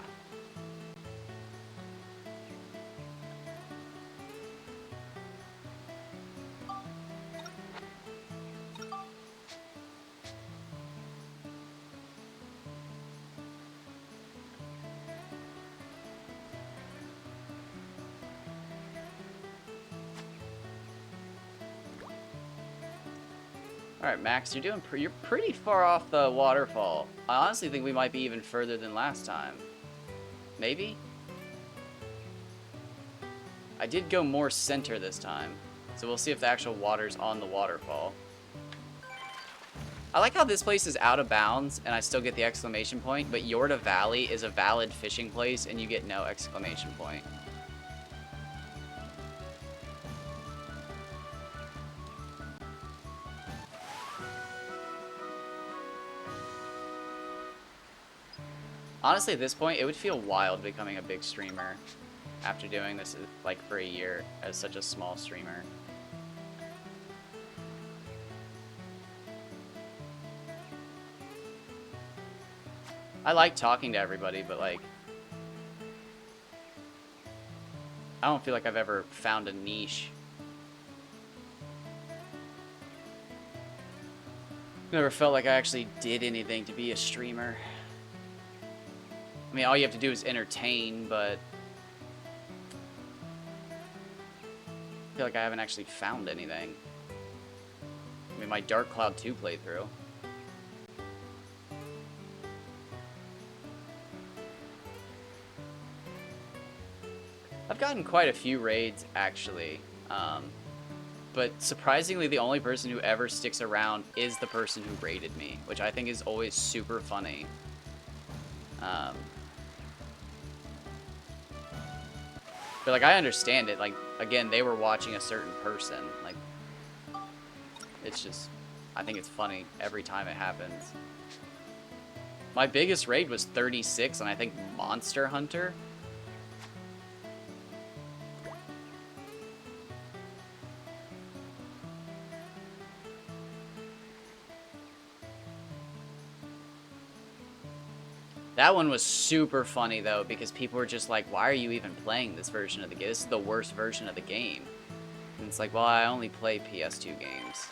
Alright, Max, you're pretty far off the waterfall. I honestly think we might be even further than last time. Maybe? I did go more center this time, so we'll see if the actual water's on the waterfall. I like how this place is out of bounds, and I still get the exclamation point, but Yorta Valley is a valid fishing place, and you get no exclamation point. Honestly, at this point, it would feel wild becoming a big streamer after doing this, like, for a year as such a small streamer. I like talking to everybody, but, like, I don't feel like I've ever found a niche. Never felt like I actually did anything to be a streamer. I mean, all you have to do is entertain, but I feel like I haven't actually found anything. I mean, my Dark Cloud 2 playthrough. I've got gotten quite a few raids, actually. But surprisingly, the only person who ever sticks around is the person who raided me, which I think is always super funny. But, like, I understand it. Like, again, they were watching a certain person. Like, it's just... I think it's funny every time it happens. My biggest raid was 36, and I think Monster Hunter. That one was super funny, though, because people were just like, why are you even playing this version of the game? This is the worst version of the game. And it's like, well, I only play PS2 games.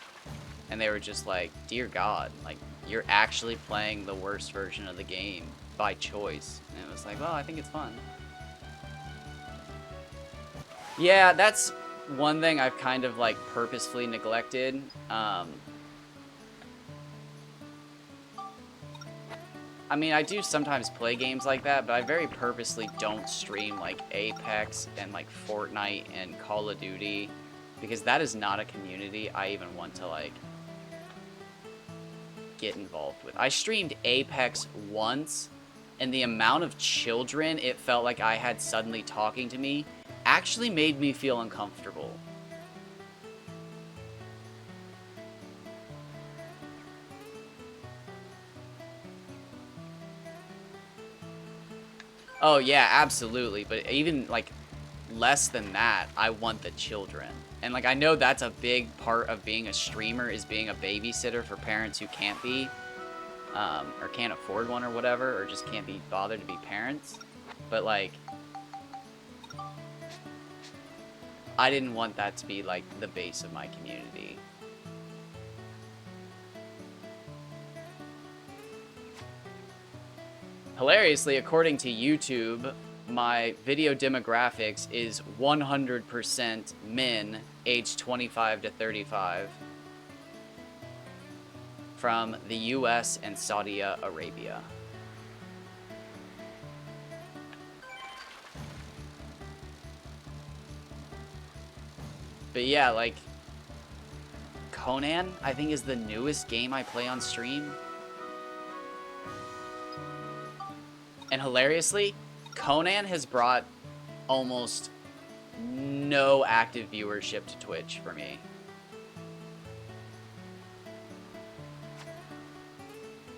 And they were just like, dear God, like, you're actually playing the worst version of the game by choice. And it was like, well, I think it's fun. Yeah, that's one thing I've kind of, like, purposefully neglected. I mean, I do sometimes play games like that, but I very purposely don't stream, like, Apex and, like, Fortnite and Call of Duty, because that is not a community I even want to, like, get involved with. I streamed Apex once, and the amount of children it felt like I had suddenly talking to me actually made me feel uncomfortable. Oh, yeah, absolutely. But even, like, less than that, I want the children. And, like, I know that's a big part of being a streamer, is being a babysitter for parents who can't be, or can't afford one or whatever, or just can't be bothered to be parents. But, like, I didn't want that to be, like, the base of my community. Hilariously, according to YouTube, my video demographics is 100% men aged 25 to 35 from the US and Saudi Arabia. But yeah, like, Conan, I think, is the newest game I play on stream. And hilariously, Conan has brought almost no active viewership to Twitch for me.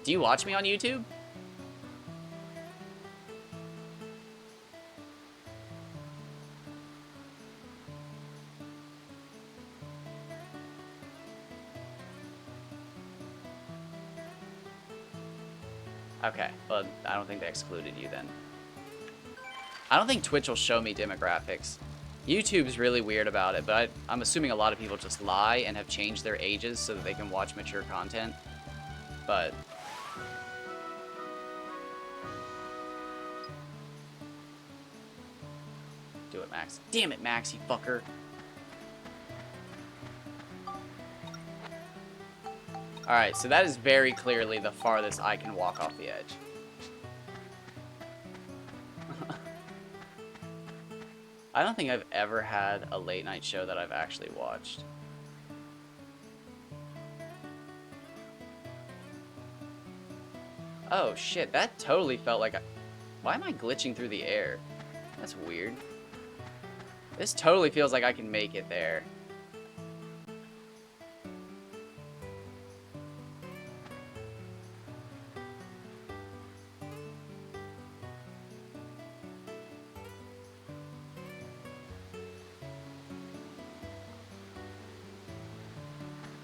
Do you watch me on YouTube? Okay, well, I don't think they excluded you then. I don't think Twitch will show me demographics. YouTube's really weird about it, but I'm assuming a lot of people just lie and have changed their ages so that they can watch mature content. But... do it, Max. Damn it, Max, you fucker. Alright, so that is very clearly the farthest I can walk off the edge. I don't think I've ever had a late night show that I've actually watched. Oh shit, that totally felt like why am I glitching through the air? That's weird. This totally feels like I can make it there.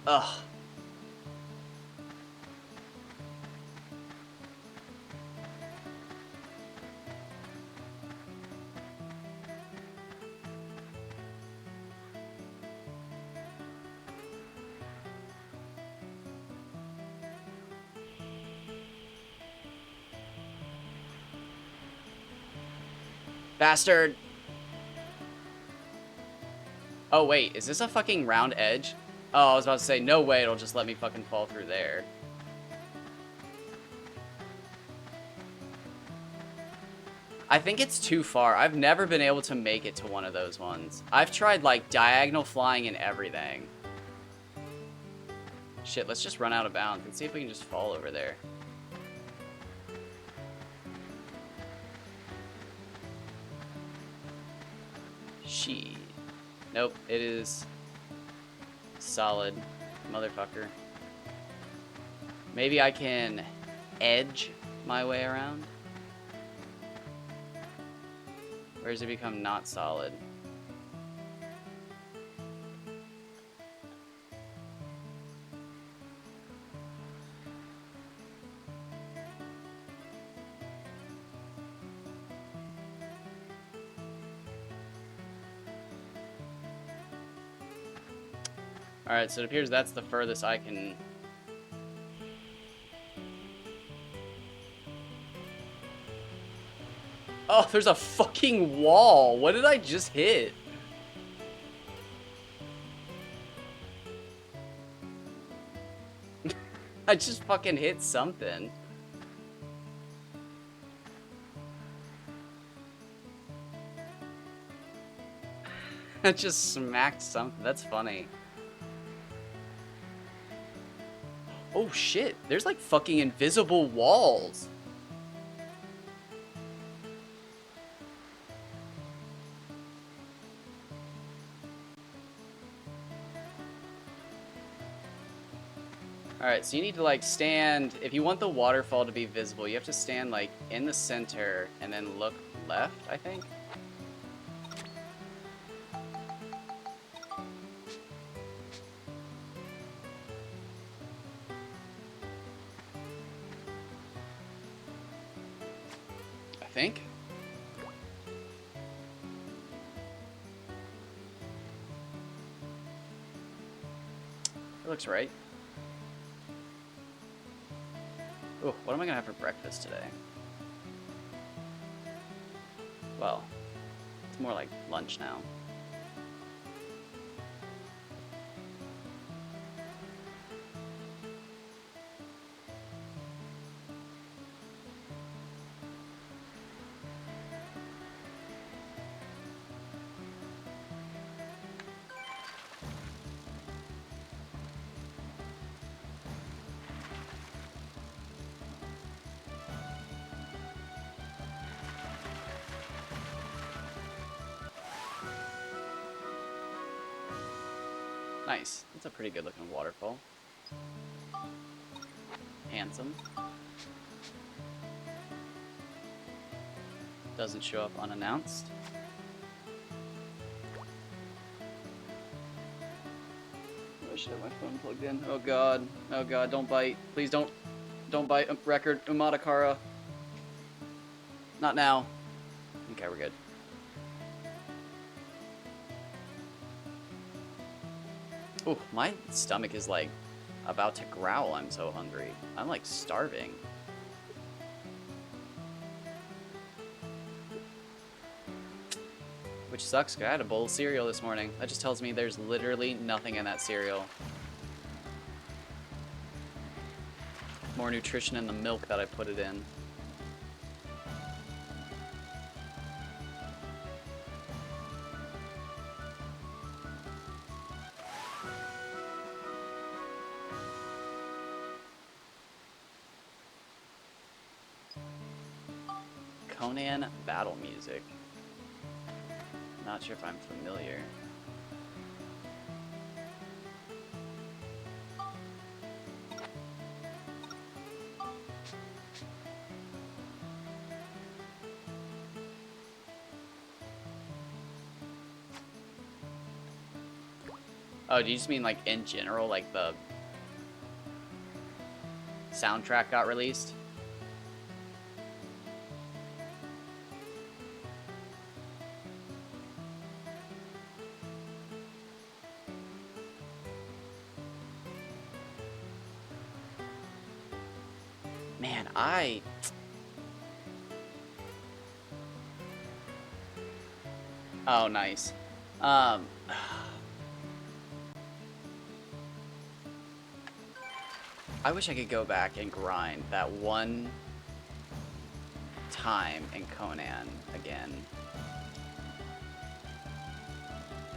Ugh. Bastard! Oh wait, is this a fucking round edge? Oh, I was about to say, no way it'll just let me fucking fall through there. I think it's too far. I've never been able to make it to one of those ones. I've tried, like, diagonal flying and everything. Shit, let's just run out of bounds and see if we can just fall over there. She. Nope, it is solid, motherfucker. Maybe I can edge my way around. Or does it become not solid? Alright, so it appears that's the furthest I can... Oh, there's a fucking wall! What did I just hit? I just fucking hit something. I just smacked something. That's funny. Oh shit, there's like fucking invisible walls. Alright, so you need to like stand, if you want the waterfall to be visible, you have to stand like in the center and then look left, I think. It looks right. Oh, what am I gonna have for breakfast today? Well, it's more like lunch now. Nice. That's a pretty good looking waterfall. Handsome. Doesn't show up unannounced. I should have my phone plugged in. Oh god. Oh god, don't bite. Please don't bite. Record. Umatakara. Not now. Okay, we're good. Oh, my stomach is like about to growl. I'm so hungry. I'm like starving. Which sucks, 'cause I had a bowl of cereal this morning. That just tells me there's literally nothing in that cereal. More nutrition in the milk that I put it in. Conan battle music. Not sure if I'm familiar. Oh, do you just mean like in general, like the soundtrack got released? Man, Oh, nice. I wish I could go back and grind that one time in Conan again.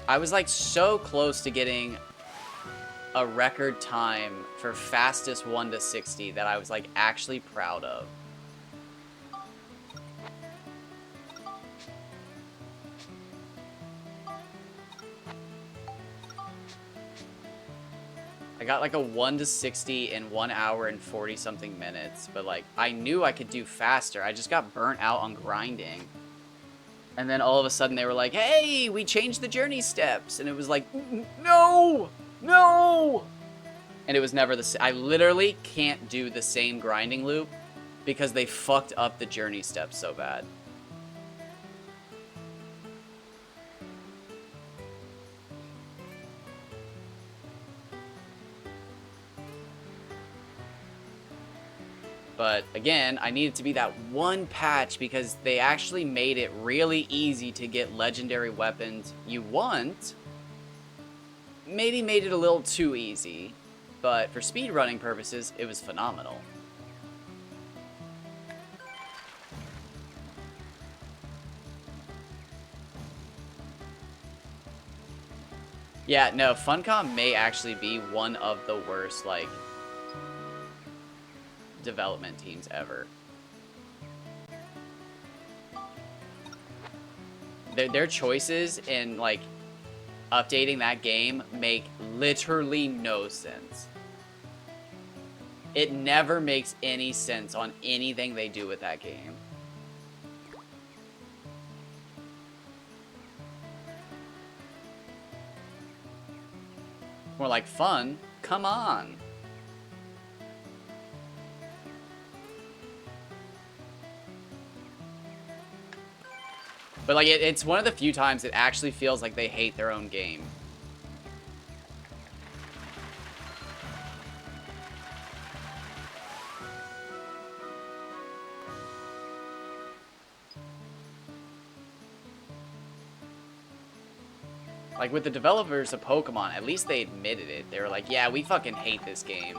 I was like so close to getting a record time for fastest 1 to 60 that I was like actually proud of. I got like a 1 to 60 in 1 hour and 40 something minutes, but like I knew I could do faster. I just got burnt out on grinding. And then all of a sudden they were like, hey, we changed the journey steps. And it was like, no, no. And it was never the same. I literally can't do the same grinding loop because they fucked up the journey steps so bad. But again, I needed to be that one patch because they actually made it really easy to get legendary weapons you want. Maybe made it a little too easy, but for speedrunning purposes, it was phenomenal. Yeah, no, Funcom may actually be one of the worst, like, development teams ever. Their choices in, like, updating that game make literally no sense. It never makes any sense on anything they do with that game. More like fun? Come on. But like it's one of the few times it actually feels like they hate their own game. Like with the developers of Pokemon, at least they admitted it. They were like, yeah, we fucking hate this game,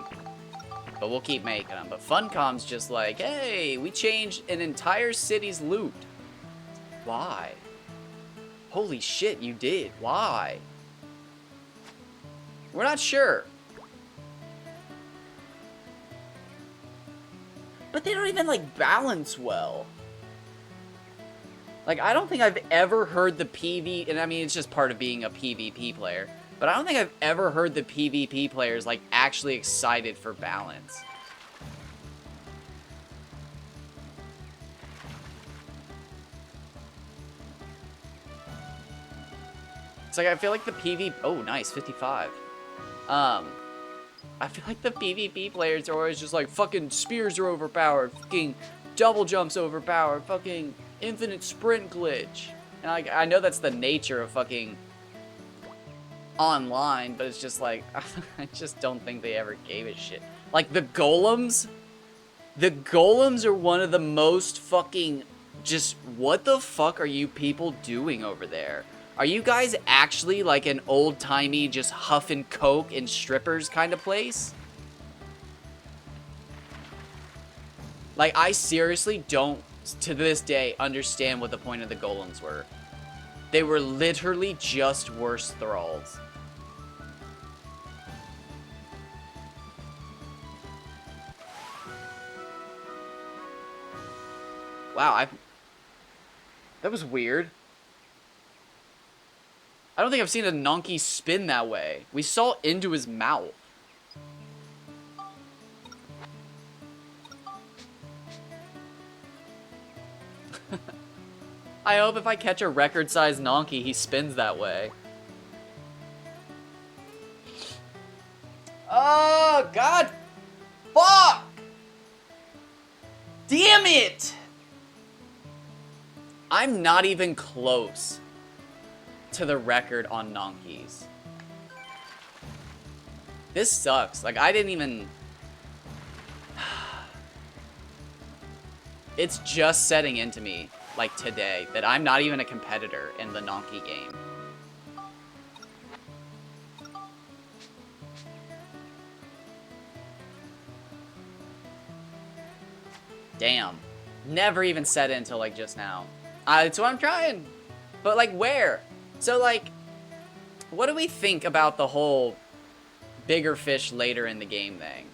but we'll keep making them. But Funcom's just like, hey, we changed an entire city's loot. Why? Holy shit, you did. Why? We're not sure. But they don't even, like, balance well. Like, I don't think I've ever heard the PV... And I mean, it's just part of being a PvP player. But I don't think I've ever heard the PvP players, like, actually excited for balance. It's like, I feel like the PvP... Oh, nice, 55. I feel like the PvP players are always just like, fucking spears are overpowered, fucking double jumps overpowered, fucking infinite sprint glitch. And like, I know that's the nature of fucking online, but it's just like, I just don't think they ever gave a shit. Like, the golems are one of the most fucking, just, what the fuck are you people doing over there? Are you guys actually like an old-timey, just huffing coke and strippers kind of place? Like, I seriously don't, to this day, understand what the point of the golems were. They were literally just worse thralls. Wow, that was weird. I don't think I've seen a Nonky spin that way. We saw into his mouth. I hope if I catch a record-sized Nonky, he spins that way. Oh, God! Fuck! Damn it! I'm not even close to the record on Nonkies. This sucks. Like, I didn't even... It's just setting into me, like, today, that I'm not even a competitor in the Nonky game. Damn. Never even said it until like just now. That's what I'm trying. But like where? So like, what do we think about the whole bigger fish later in the game thing?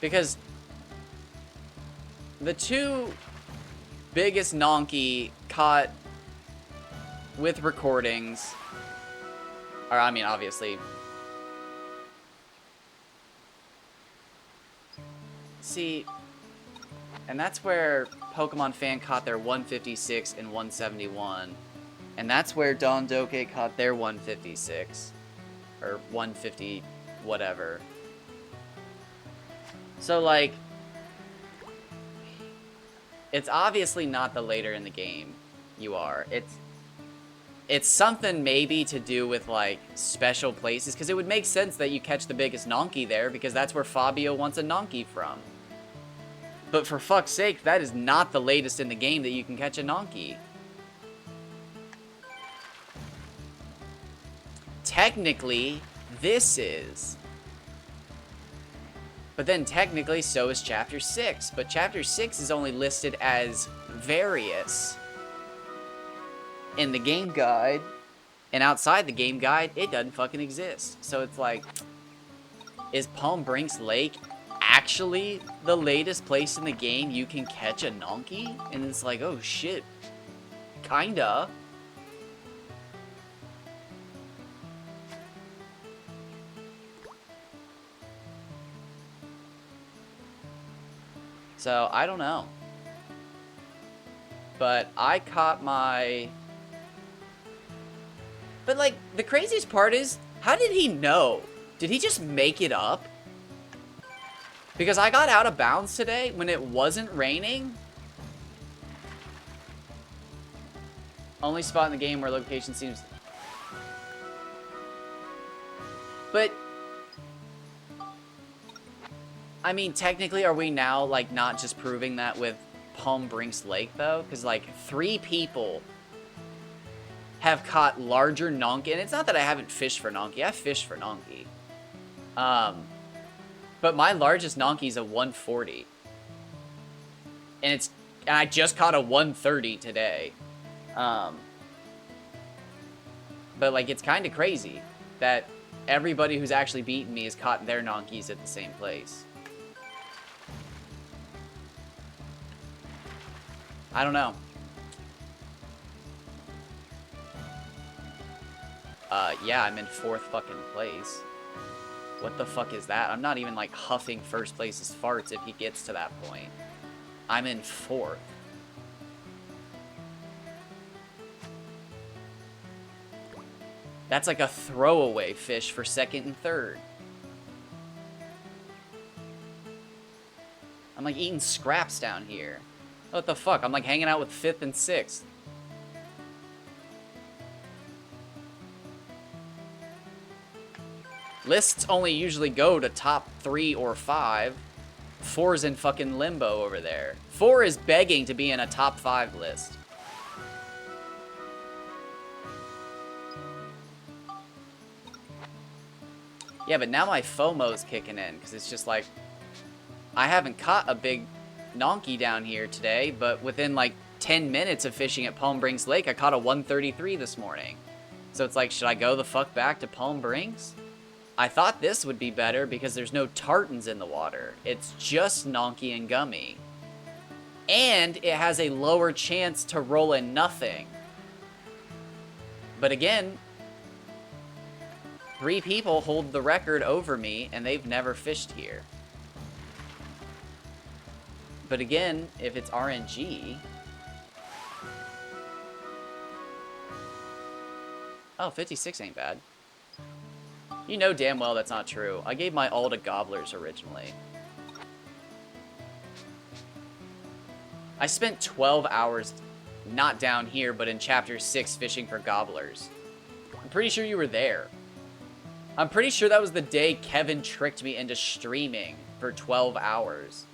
Because the two biggest Nonky caught with recordings, or I mean, obviously. See, and that's where Pokemon Fan caught their 156 and 171. And that's where Dondoke caught their 156. Or 150, whatever. So, like, it's obviously not the later in the game you are. It's something maybe to do with, like, special places. Because it would make sense that you catch the biggest Nonky there, because that's where Fabio wants a Nonky from. But for fuck's sake, that is not the latest in the game that you can catch a Nonky. Technically, this is. But then technically, so is Chapter 6. But Chapter 6 is only listed as various in the game guide. And outside the game guide, it doesn't fucking exist. So it's like, is Palm Brinks Lake actually the latest place in the game you can catch a Nonky? And it's like, oh shit, kinda. So I don't know, but I caught my, but like the craziest part is, how did he know? Did he just make it up? Because I got out of bounds today when it wasn't raining. Only spot in the game where location seems... But... I mean, technically, are we now, like, not just proving that with Palm Brinks Lake, though? Because, like, 3 people have caught larger Nonky. And it's not that I haven't fished for Nonky. I've fished for Nonky. But my largest Nonky is a 140. And I just caught a 130 today. But, like, it's kind of crazy that everybody who's actually beaten me has caught their Nonkies at the same place. I don't know. Yeah, I'm in 4th fucking place. What the fuck is that? I'm not even, like, huffing first place's farts if he gets to that point. I'm in 4th. That's like a throwaway fish for 2nd and 3rd. I'm, like, eating scraps down here. What the fuck? I'm, like, hanging out with 5th and 6th. Lists only usually go to top 3 or 5. 4's in fucking limbo over there. 4 is begging to be in a top 5 list. Yeah, but now my FOMO's kicking in, because it's just like, I haven't caught a big Nonky down here today, but within like 10 minutes of fishing at Palm Brinks Lake, I caught a 133 this morning. So it's like, should I go the fuck back to Palm Brinks? I thought this would be better because there's no tartans in the water. It's just Nonky and Gummy. And it has a lower chance to roll in nothing. But again, 3 people hold the record over me, and they've never fished here. But again, if it's RNG... Oh, 56 ain't bad. You know damn well that's not true. I gave my all to gobblers originally. I spent 12 hours, not down here, but in Chapter 6 fishing for gobblers. I'm pretty sure you were there. I'm pretty sure that was the day Kevin tricked me into streaming for 12 hours.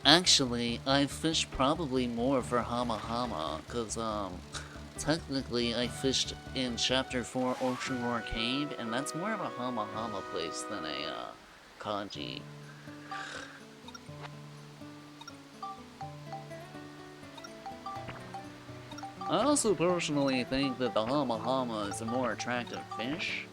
Actually, I fished probably more for Hama Hama, cause, technically I fished in Chapter 4 Ocean Roar Cave, and that's more of a Hama Hama place than a, kanji. I also personally think that the Hama Hama is a more attractive fish.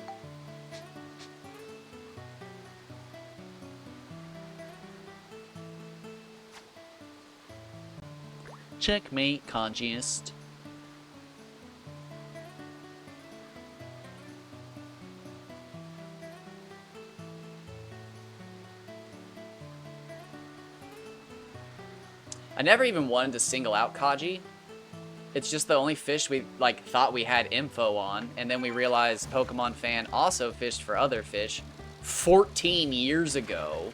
Checkmate, kanjiist. I never even wanted to single out Kaji. It's just the only fish we like thought we had info on, and then we realized Pokemon Fan also fished for other fish 14 years ago.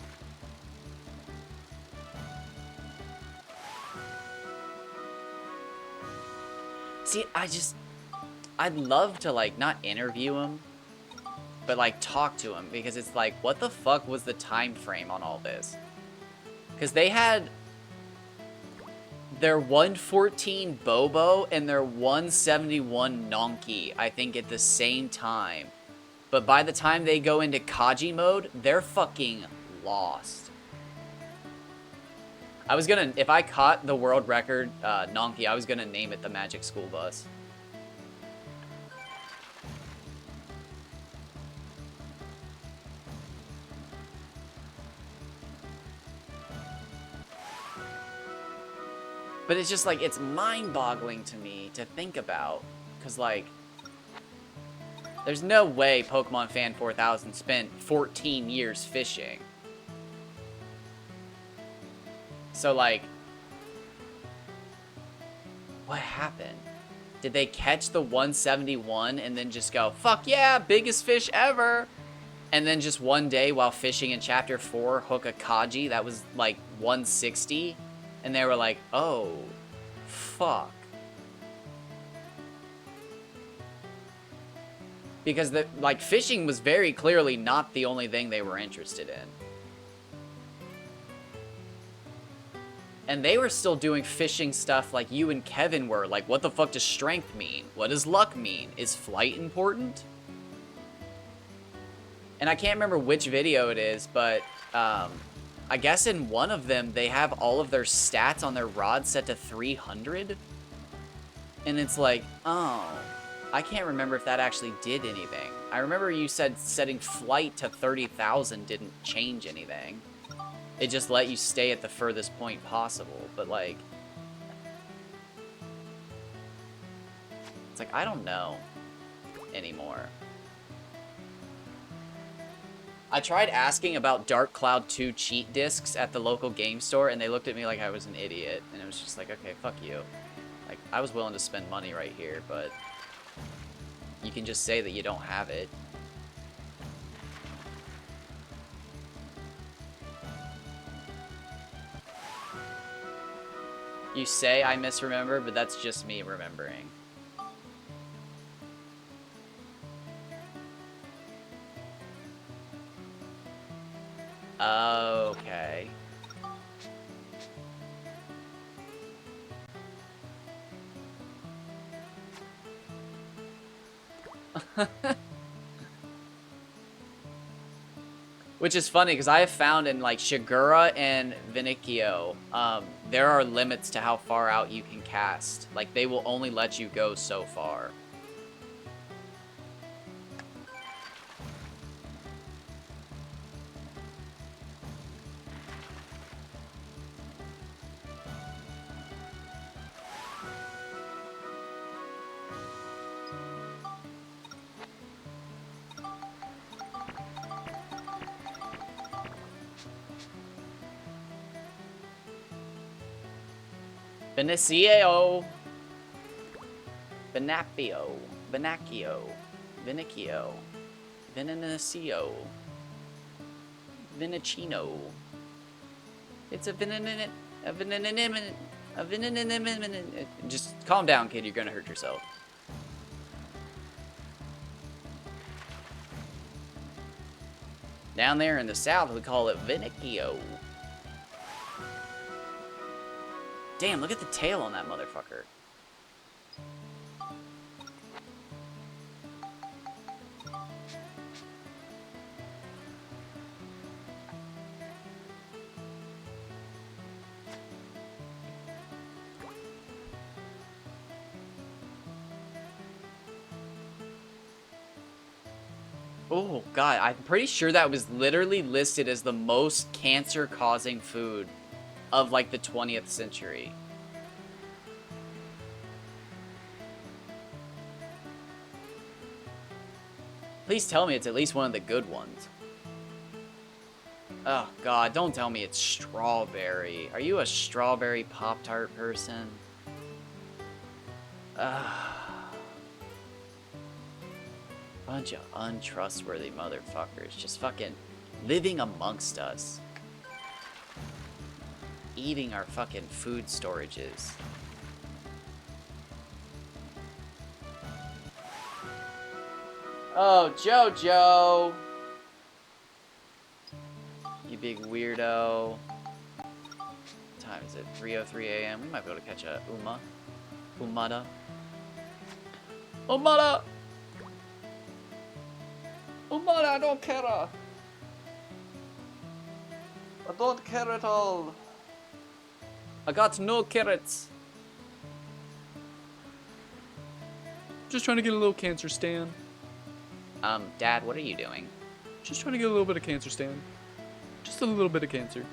See, I'd love to like not interview him, but like talk to him, because it's like, what the fuck was the time frame on all this? Because they had their 114 Bobo and their 171 Nonky, I think, at the same time. But by the time they go into Kaji mode, they're fucking lost. I was gonna, if I caught the world record Nonky, I was gonna name it the Magic School Bus. But it's just like, it's mind-boggling to me to think about, because like, there's no way Pokemon Fan 4000 spent 14 years fishing. So like, what happened? Did they catch the 171 and then just go, fuck yeah, biggest fish ever? And then just one day while fishing in Chapter 4, hook a Kaji that was like 160? And they were like, oh, fuck. Because like fishing was very clearly not the only thing they were interested in. And they were still doing fishing stuff like you and Kevin were. Like, what the fuck does strength mean? What does luck mean? Is flight important? And I can't remember which video it is, but I guess in one of them, they have all of their stats on their rod set to 300. And it's like, oh, I can't remember if that actually did anything. I remember you said setting flight to 30,000 didn't change anything. It just let you stay at the furthest point possible. But like, it's like, I don't know anymore. I tried asking about Dark Cloud 2 cheat discs at the local game store, and they looked at me like I was an idiot. And it was just like, okay, fuck you. Like, I was willing to spend money right here, but you can just say that you don't have it. You say I misremember, but that's just me remembering. Okay. Which is funny, because I have found in, like, Shigura and Vinicchio, there are limits to how far out you can cast. Like, they will only let you go so far. Vinicio. Vinapio. Vinacchio. Vinicchio. Vininicio. Vinicino. It's a just calm down, kid. You're gonna hurt yourself. Down there in the south, we call it Vinicchio. Damn, look at the tail on that motherfucker. Oh, God, I'm pretty sure that was literally listed as the most cancer-causing food of, like, the 20th century. Please tell me it's at least one of the good ones. Oh, God, don't tell me it's strawberry. Are you a strawberry Pop-Tart person? Bunch of untrustworthy motherfuckers just fucking living amongst us. Eating our fucking food storages. Oh, Jojo! You big weirdo. What time is it? 3:03 a.m. We might be able to catch a Umada. Umada! Umada, I don't care. I don't care at all. I got no carrots. Just trying to get a little cancer stand. Dad, what are you doing? Just trying to get a little bit of cancer stand. Just a little bit of cancer.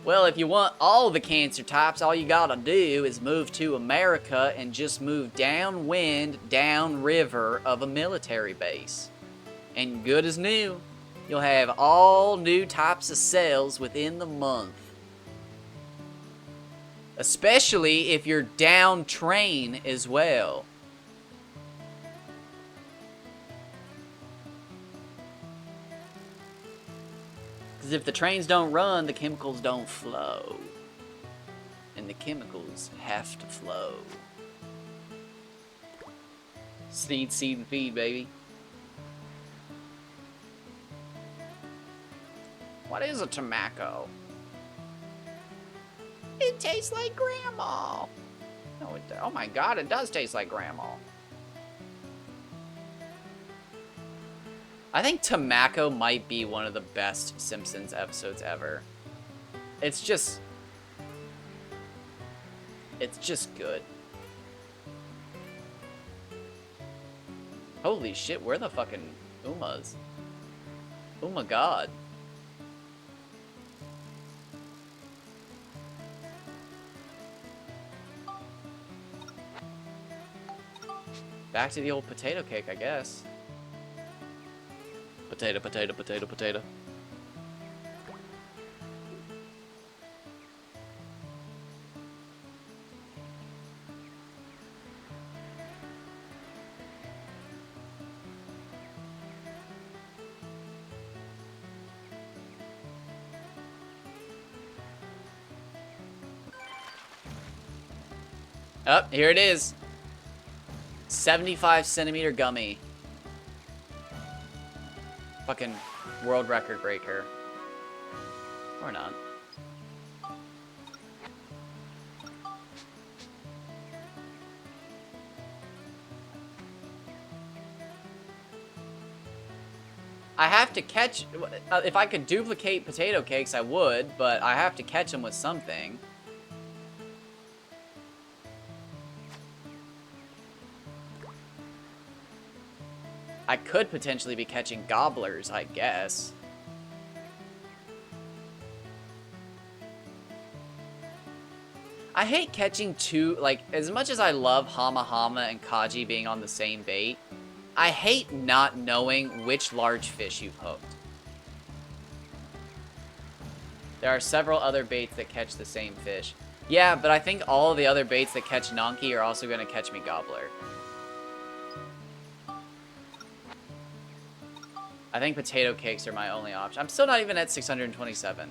Well, if you want all the cancer types, all you gotta do is move to America and just move downwind, downriver of a military base. And good as new, you'll have all new types of cells within the month. Especially if you're down train as well. Because if the trains don't run, the chemicals don't flow. And the chemicals have to flow. Seed, seed, and feed, baby. What is a tobacco? It tastes like grandma. No, oh my God, it does taste like grandma. I think Tamako might be one of the best Simpsons episodes ever. It's just good. Holy shit, where are the fucking Umas? Oh my God. Back to the old potato cake, I guess. Potato, potato, potato, potato. Oh, here it is. 75-centimeter gummy. Fucking world record breaker. Or not. I have to catch... if I could duplicate potato cakes, I would, but I have to catch them with something. I could potentially be catching gobblers, I guess. I hate catching two, like, as much as I love Hama Hama and Kaji being on the same bait, I hate not knowing which large fish you've hooked. There are several other baits that catch the same fish. Yeah, but I think all of the other baits that catch Nanki are also going to catch me gobbler. I think potato cakes are my only option. I'm still not even at 627.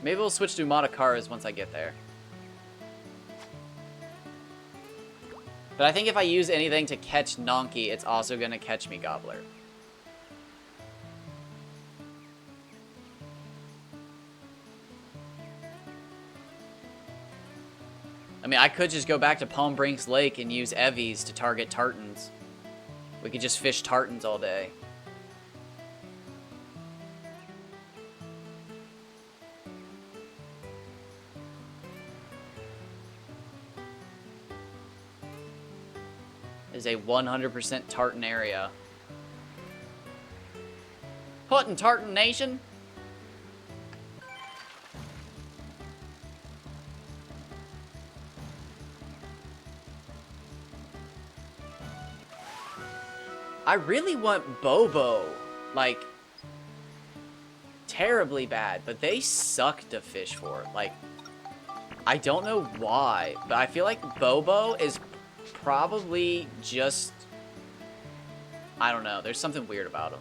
Maybe we'll switch to Matakaras once I get there. But I think if I use anything to catch Nanki, it's also going to catch me gobbler. mean, I could just go back to Palm Brinks Lake and use Evies to target tartans. We could just fish tartans all day. Is a 100% tartan area. Puttin' Tartan Nation? I really want Bobo, like, terribly bad, but they suck to fish for. Like, I don't know why, but I feel like Bobo is probably just, I don't know, there's something weird about him.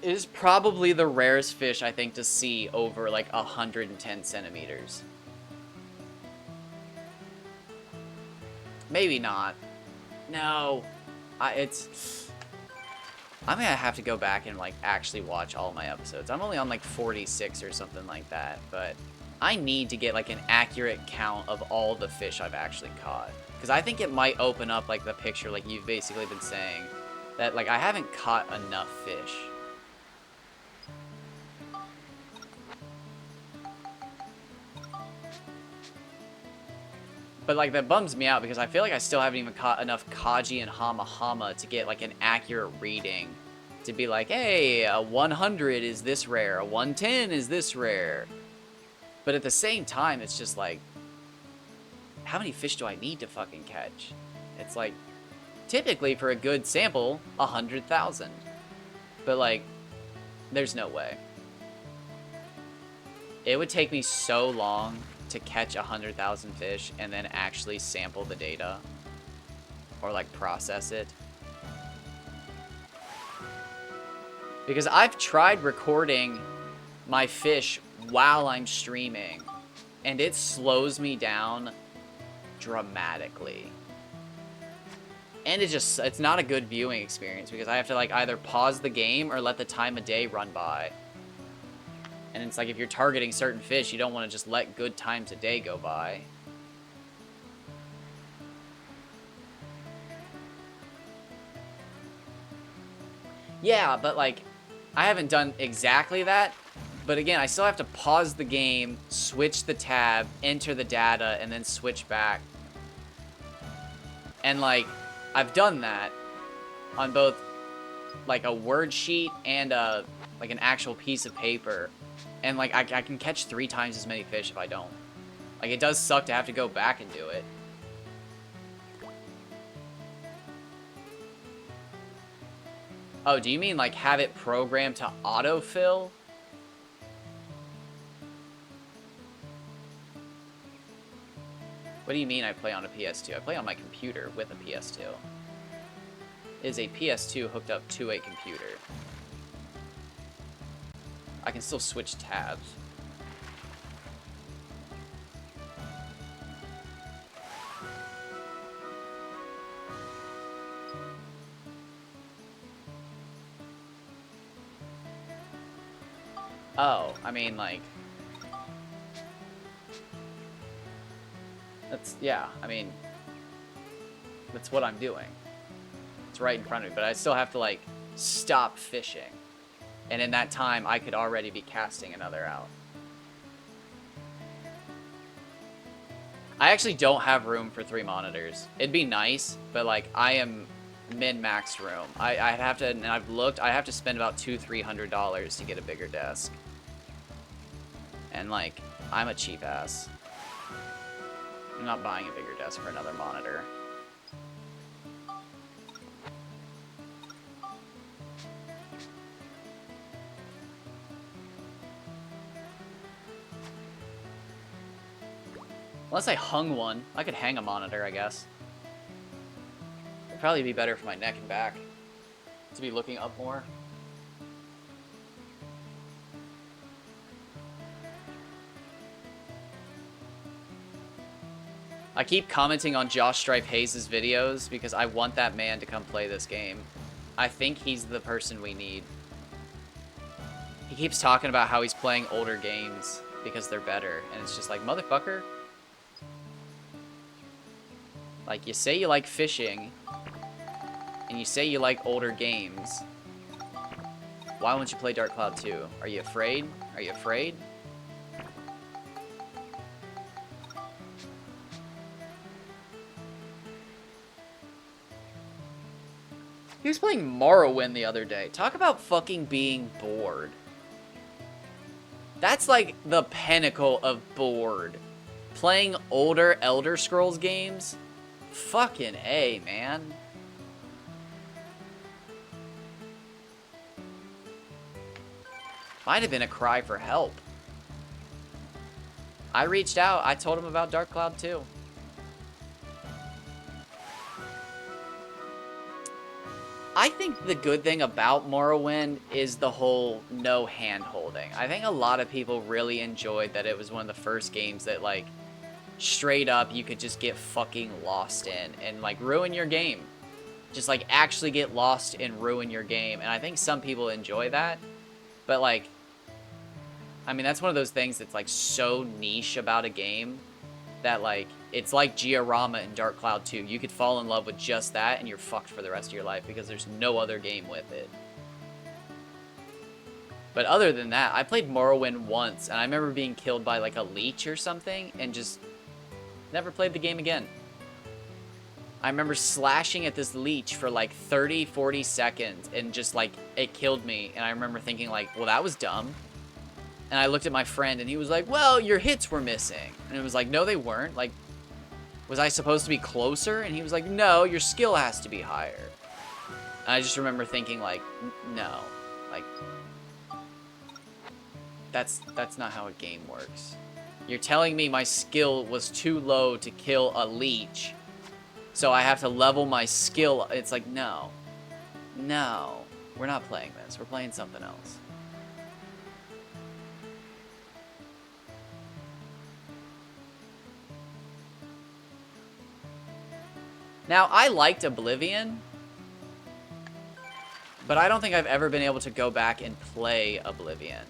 It is probably the rarest fish, I think, to see over, like, 110 centimeters. Maybe not. No. I'm gonna have to go back and, like, actually watch all my episodes. I'm only on, like, 46 or something like that, but I need to get, like, an accurate count of all the fish I've actually caught. Because I think it might open up, like, the picture, like you've basically been saying, that, like, I haven't caught enough fish. But, like, that bums me out because I feel like I still haven't even caught enough Kaji and Hama Hama to get, like, an accurate reading. To be like, hey, a 100 is this rare, a 110 is this rare. But at the same time, it's just like, how many fish do I need to fucking catch? It's like, typically for a good sample, 100,000. But, like, there's no way. It would take me so long to catch 100,000 fish and then actually sample the data or like process it, because I've tried recording my fish while I'm streaming and it slows me down dramatically, and it's not a good viewing experience because I have to like either pause the game or let the time of day run by. And it's like, if you're targeting certain fish, you don't want to just let good times a day go by. Yeah, but like, I haven't done exactly that. But again, I still have to pause the game, switch the tab, enter the data, and then switch back. And like, I've done that on both like a word sheet and like an actual piece of paper. And, like, I can catch 3 times as many fish if I don't. Like, it does suck to have to go back and do it. Oh, do you mean, like, have it programmed to autofill? What do you mean I play on a PS2? I play on my computer with a PS2. It is a PS2 hooked up to a computer. I can still switch tabs. Oh, I mean, like, yeah, I mean, that's what I'm doing. It's right in front of me, but I still have to, like, stop fishing. And in that time, I could already be casting another out. I actually don't have room for 3 monitors. It'd be nice, but like, I am min-max room. I'd have to, and I've looked, I have to spend about $200-300 to get a bigger desk. And like, I'm a cheap ass. I'm not buying a bigger desk for another monitor. Unless I hung one. I could hang a monitor, I guess. It'd probably be better for my neck and back to be looking up more. I keep commenting on Josh Strife Hayes' videos because I want that man to come play this game. I think he's the person we need. He keeps talking about how he's playing older games because they're better, and it's just like, motherfucker. Like, you say you like fishing, and you say you like older games. Why won't you play Dark Cloud 2? Are you afraid? Are you afraid? He was playing Morrowind the other day. Talk about fucking being bored. That's like the pinnacle of bored. Playing older Elder Scrolls games? Fucking A, man. Might have been a cry for help. I reached out. I told him about Dark Cloud 2. I think the good thing about Morrowind is the whole no hand-holding. I think a lot of people really enjoyed that it was one of the first games that, like, straight up you could just get fucking lost in and, like, ruin your game. Just, like, actually get lost and ruin your game. And I think some people enjoy that. But, like, I mean, that's one of those things that's, like, so niche about a game that, like, it's like Giorama in Dark Cloud 2. You could fall in love with just that, and you're fucked for the rest of your life because there's no other game with it. But other than that, I played Morrowind once, and I remember being killed by, like, a leech or something, and just never played the game again. I remember slashing at this leech for, like, 30, 40 seconds, and just, like, it killed me, and I remember thinking, like, well, that was dumb. And I looked at my friend, and he was like, well, your hits were missing. And it was like, no, they weren't. Like, was I supposed to be closer? And he was like, no, your skill has to be higher. And I just remember thinking, like, no. Like, that's not how a game works. You're telling me my skill was too low to kill a leech, so I have to level my skill. It's like, no. No. We're not playing this. We're playing something else. Now, I liked Oblivion, but I don't think I've ever been able to go back and play Oblivion.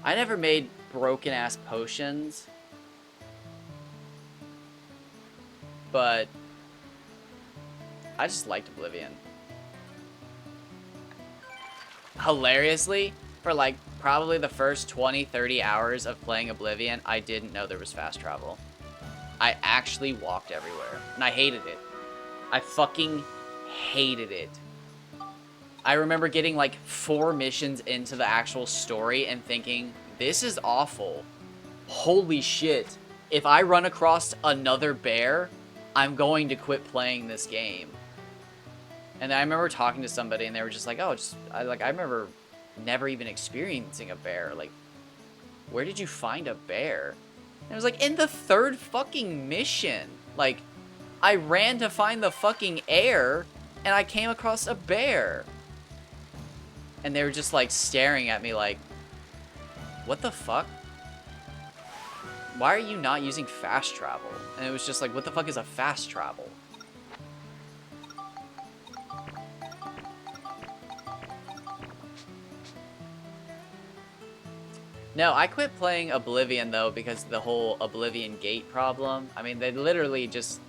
I never made broken-ass potions, but I just liked Oblivion. Hilariously, for like probably the first 20, 30 hours of playing Oblivion, I didn't know there was fast travel. I actually walked everywhere, and I hated it. I fucking hated it. I remember getting like 4 missions into the actual story and thinking, this is awful. Holy shit. If I run across another bear, I'm going to quit playing this game. And I remember talking to somebody and they were just like, oh, I remember never even experiencing a bear. Like, where did you find a bear? And it was like, in the 3rd fucking mission. Like, I ran to find the fucking air and I came across a bear. And they were just, like, staring at me like, what the fuck? Why are you not using fast travel? And it was just like, what the fuck is a fast travel? No, I quit playing Oblivion, though, because of the whole Oblivion Gate problem. I mean, they literally just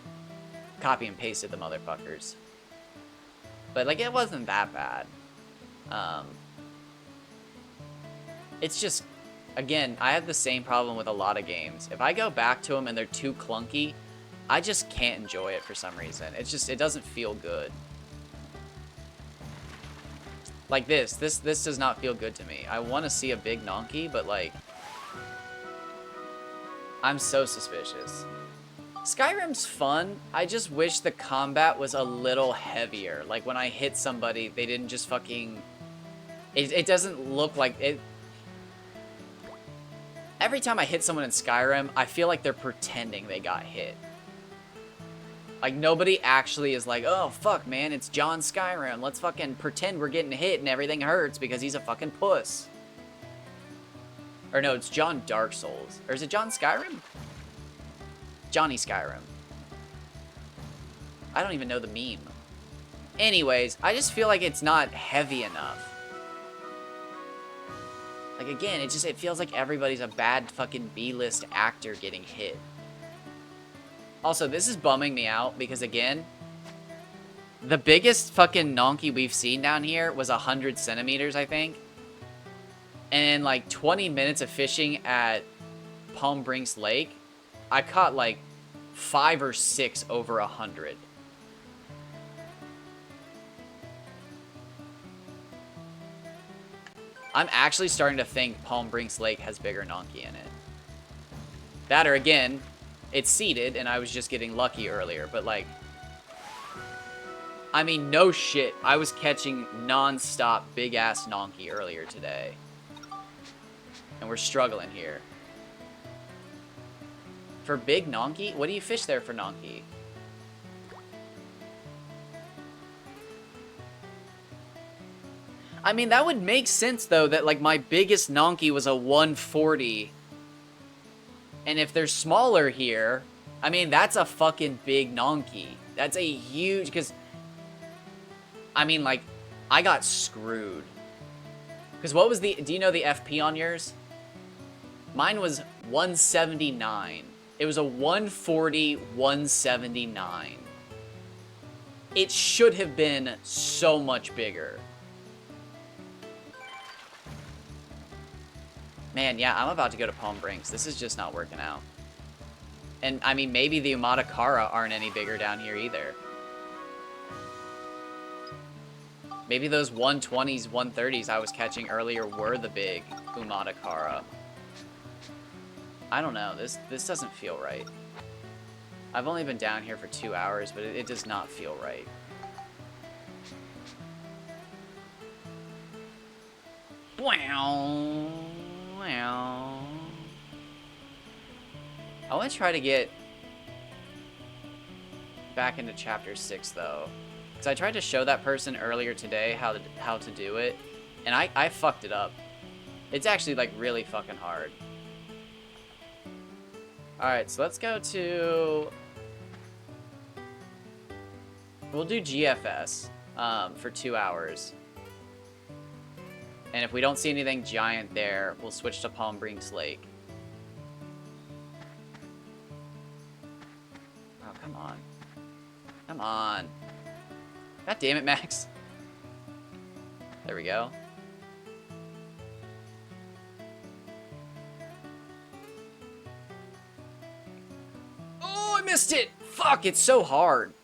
copy and pasted the motherfuckers. But, like, it wasn't that bad. It's just, again, I have the same problem with a lot of games. If I go back to them and they're too clunky, I just can't enjoy it for some reason. It's just, it doesn't feel good. Like this does not feel good to me. I want to see a big Nonky, but like, I'm so suspicious. Skyrim's fun. I just wish the combat was a little heavier. Like when I hit somebody, they didn't just fucking... It doesn't look like it. Every time I hit someone in Skyrim, I feel like they're pretending they got hit. Like, nobody actually is like, oh, fuck, man, it's John Skyrim. Let's fucking pretend we're getting hit and everything hurts because he's a fucking puss. Or no, it's John Dark Souls. Or is it John Skyrim? Johnny Skyrim. I don't even know the meme. Anyways, I just feel like it's not heavy enough. Like, again, it feels like everybody's a bad fucking B-list actor getting hit. Also, this is bumming me out because, again, the biggest fucking Nonky we've seen down here was 100 centimeters, I think. And in, like, 20 minutes of fishing at Palm Brinks Lake, I caught, like, 5 or 6 over 100. I'm actually starting to think Palm Brinks Lake has bigger Nonky in it. That or, again, it's seeded and I was just getting lucky earlier, but like, I mean, no shit. I was catching non-stop big-ass Nonky earlier today. And we're struggling here. For big Nonky? What do you fish there for Nonky? I mean, that would make sense, though, that, like, my biggest Nonky was a 140. And if they're smaller here, I mean, that's a fucking big Nonky. That's a huge, because, I mean, like, I got screwed. Because what was the, do you know the FP on yours? Mine was 179. It was a 140, 179. It should have been so much bigger. Man, yeah, I'm about to go to Palm Brinks. This is just not working out. And, I mean, maybe the Umatakara aren't any bigger down here either. Maybe those 120s, 130s I was catching earlier were the big Umatakara. I don't know. This doesn't feel right. I've only been down here for 2 hours, but it does not feel right. Wow. Wow. I want to try to get back into chapter 6 though, because I tried to show that person earlier today how to do it, and I fucked it up. It's actually like really fucking hard. All right, so let's go to. We'll do GFS for 2 hours. And if we don't see anything giant there, we'll switch to Palm Brinks Lake. Oh, come on. Come on. God damn it, Max. There we go. Oh, I missed it! Fuck, it's so hard.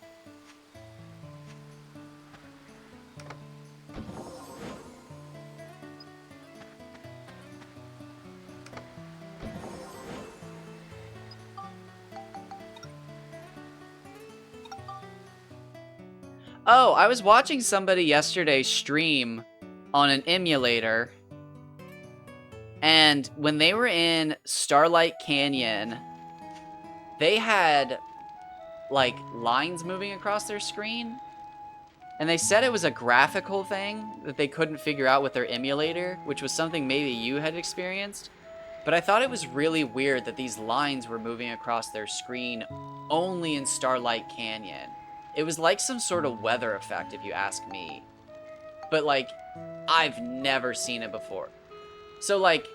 Oh, I was watching somebody yesterday stream on an emulator, and when they were in Starlight Canyon, they had, like, lines moving across their screen, and they said it was a graphical thing that they couldn't figure out with their emulator, which was something maybe you had experienced, but I thought it was really weird that these lines were moving across their screen only in Starlight Canyon. It was like some sort of weather effect, if you ask me. But, like, I've never seen it before. So, like,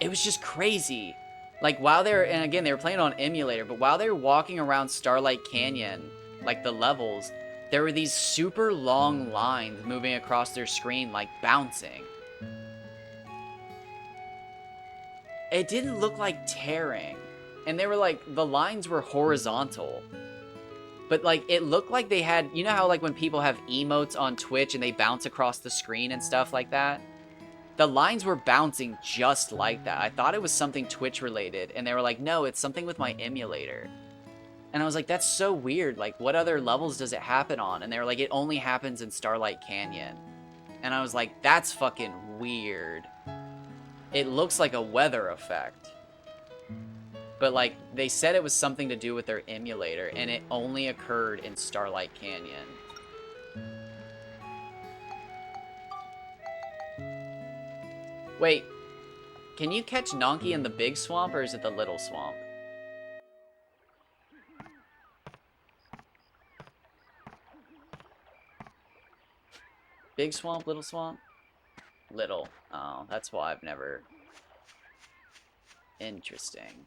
it was just crazy. Like, while they were, and again, they were playing on emulator, but while they were walking around Starlight Canyon, like the levels, there were these super long lines moving across their screen, like bouncing. It didn't look like tearing. And they were like, the lines were horizontal. But, like, it looked like they had, you know how, like, when people have emotes on Twitch and they bounce across the screen and stuff like that? The lines were bouncing just like that. I thought it was something Twitch related, and they were like, no, it's something with my emulator. And I was like, that's so weird. Like, what other levels does it happen on? And they were like, it only happens in Starlight Canyon. And I was like, that's fucking weird. It looks like a weather effect. But, like, they said it was something to do with their emulator, and it only occurred in Starlight Canyon. Wait, can you catch Nonky in the big swamp, or is it the little swamp? Big swamp, little swamp? Little. Oh, that's why I've never... Interesting.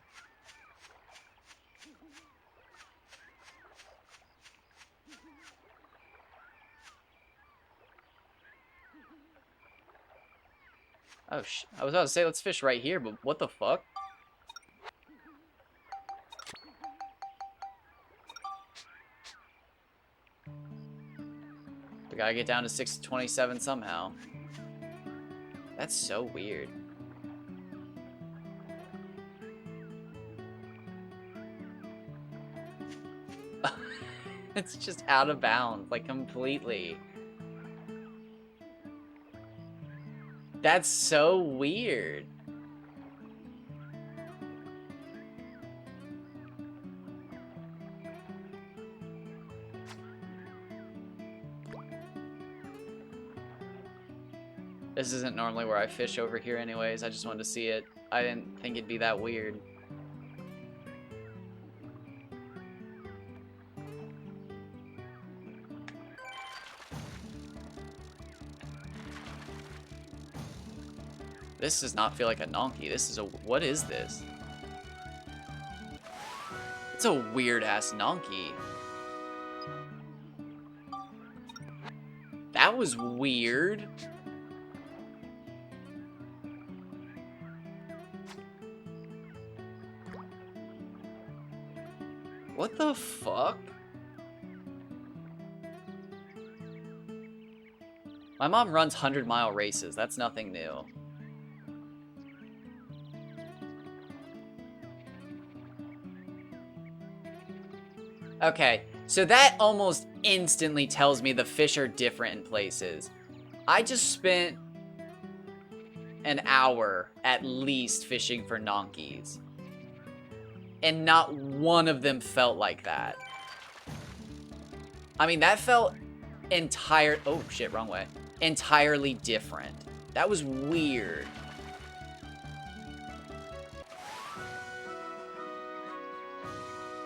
Oh, I was about to say, let's fish right here, but what the fuck? We gotta get down to 627 somehow. That's so weird. It's just out of bounds, like, completely. That's so weird. This isn't normally where I fish over here anyways. I just wanted to see it. I didn't think it'd be that weird. This does not feel like a Nonky. This is a... What is this? It's a weird-ass Nonky. That was weird. What the fuck? My mom runs 100-mile races. That's nothing new. Okay, so that almost instantly tells me the fish are different in places. I just spent an hour at least fishing for Nonkies, and not one of them felt like that. I mean, that felt oh shit, wrong way. Entirely different. That was weird.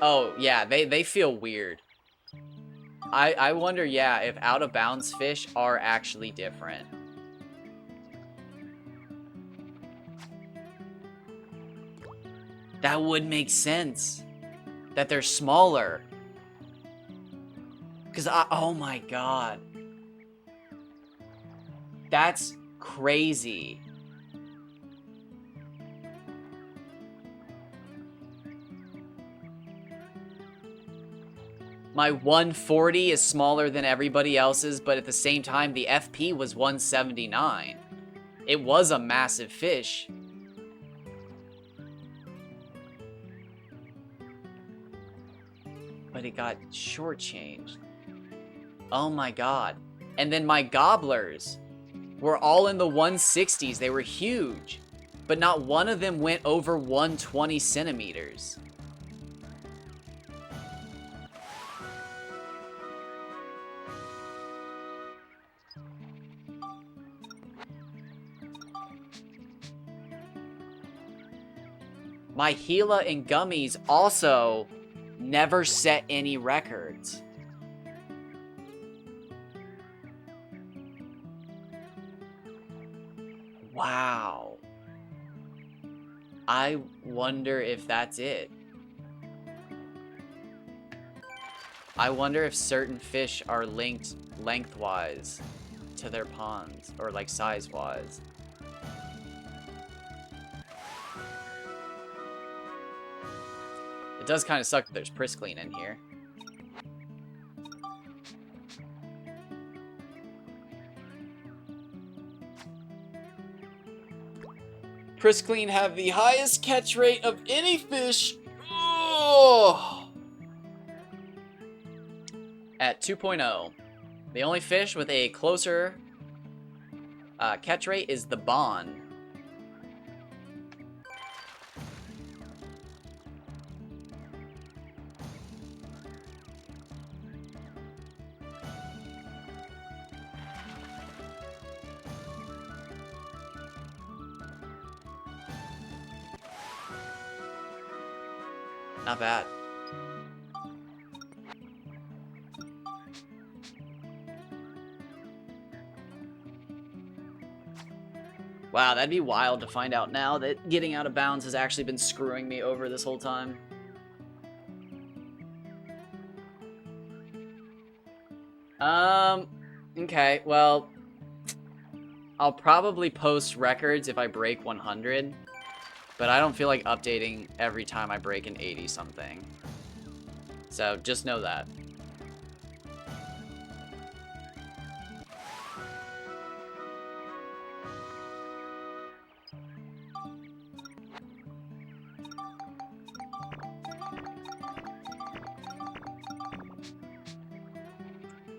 Oh, yeah, they feel weird. I wonder, yeah, if out-of-bounds fish are actually different. That would make sense. That they're smaller. Because oh my god. That's crazy. My 140 is smaller than everybody else's, but at the same time, the FP was 179. It was a massive fish. But it got shortchanged. Oh my god. And then my gobblers were all in the 160s. They were huge. But not one of them went over 120 centimeters. My Gila and gummies also never set any records. Wow. I wonder if that's it. I wonder if certain fish are linked lengthwise to their ponds, or like size-wise. It does kind of suck that there's Priscline in here. Priscline have the highest catch rate of any fish. Oh! At 2.0. The only fish with a closer catch rate is the Bon. Not bad. Wow, that'd be wild to find out now that getting out of bounds has actually been screwing me over this whole time. Okay, well, I'll probably post records if I break 100, but I don't feel like updating every time I break an 80 something. So just know that.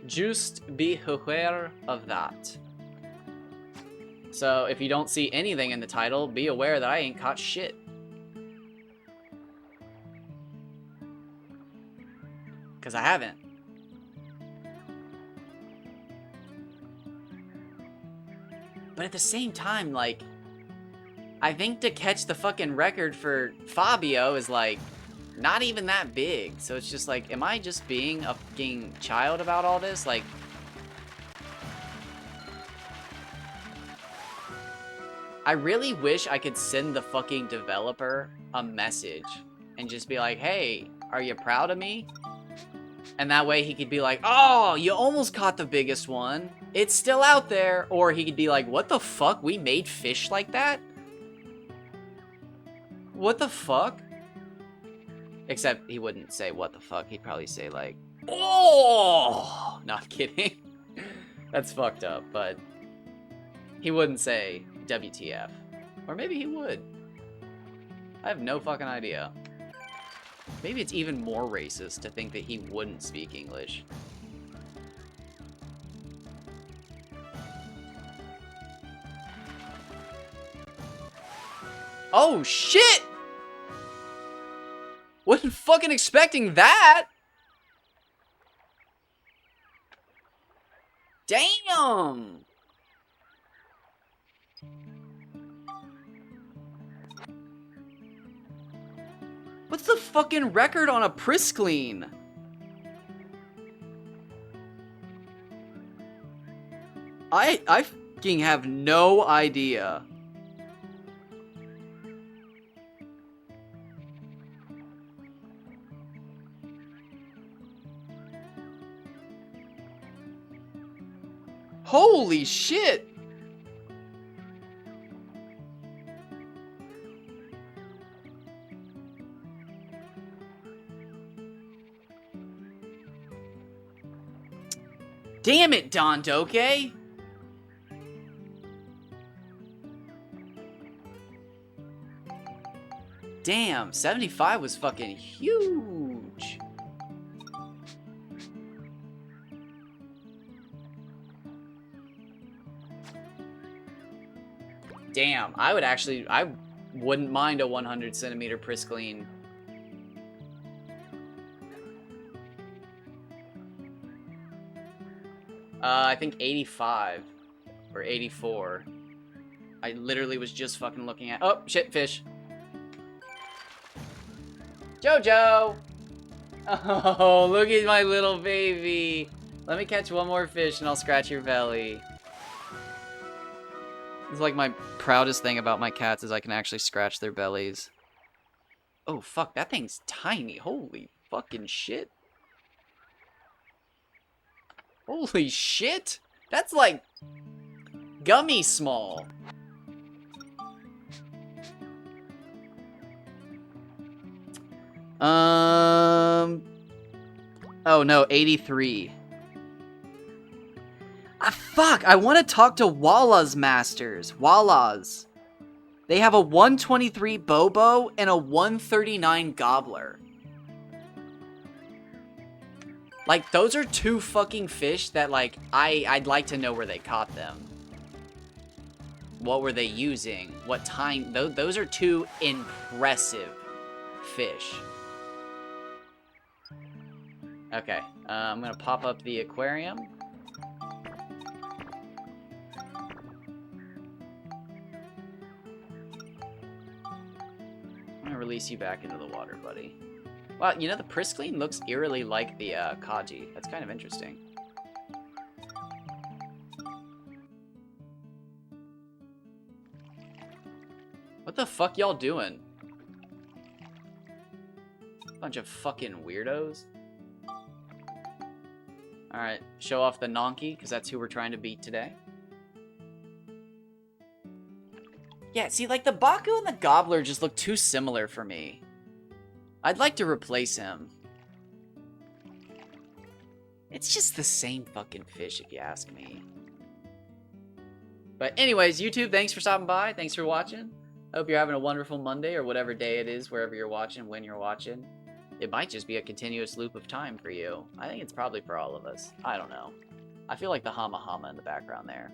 Just be aware of that. So if you don't see anything in the title, be aware that I ain't caught shit. Because I haven't. But at the same time, like, I think to catch the fucking record for Fabio is like not even that big. So it's just like, am I just being a fucking child about all this? Like, I really wish I could send the fucking developer a message and just be like, hey, are you proud of me? And that way he could be like, oh, you almost caught the biggest one. It's still out there. Or he could be like, what the fuck? We made fish like that? What the fuck? Except he wouldn't say what the fuck. He'd probably say like, oh! Not kidding. That's fucked up, but he wouldn't say WTF. Or maybe he would. I have no fucking idea. Maybe it's even more racist to think that he wouldn't speak English. Oh shit! Wasn't fucking expecting that! Damn! What's the fucking record on a Priscleen? I fucking have no idea. Holy shit! Damn it, Don Doke! Damn, 75 was fucking huge. Damn, I wouldn't mind a 100 centimeter Priscleen. I think 85 or 84. I literally was just fucking looking at. Oh shit, fish. Jojo! Oh, look at my little baby. Let me catch one more fish and I'll scratch your belly. It's like my proudest thing about my cats is I can actually scratch their bellies. Oh fuck, that thing's tiny. Holy fucking shit. Holy shit! That's like gummy small. Oh no, 83. Ah, fuck! I want to talk to Walla's Masters. Walla's. They have a 123 Bobo and a 139 Gobbler. Like, those are two fucking fish that, like, I'd like to know where they caught them. What were they using? What time? Those are two impressive fish. Okay, I'm gonna pop up the aquarium. I'm gonna release you back into the water, buddy. Well, you know, the Priscline looks eerily like the Kaji. That's kind of interesting. What the fuck y'all doing? Bunch of fucking weirdos. Alright, show off the Nonky, because that's who we're trying to beat today. Yeah, see, like, the Baku and the Gobbler just look too similar for me. I'd like to replace him. It's just the same fucking fish, if you ask me. But anyways, YouTube, thanks for stopping by. Thanks for watching. I hope you're having a wonderful Monday, or whatever day it is, wherever you're watching, when you're watching. It might just be a continuous loop of time for you. I think it's probably for all of us. I don't know. I feel like the Hama Hama in the background there.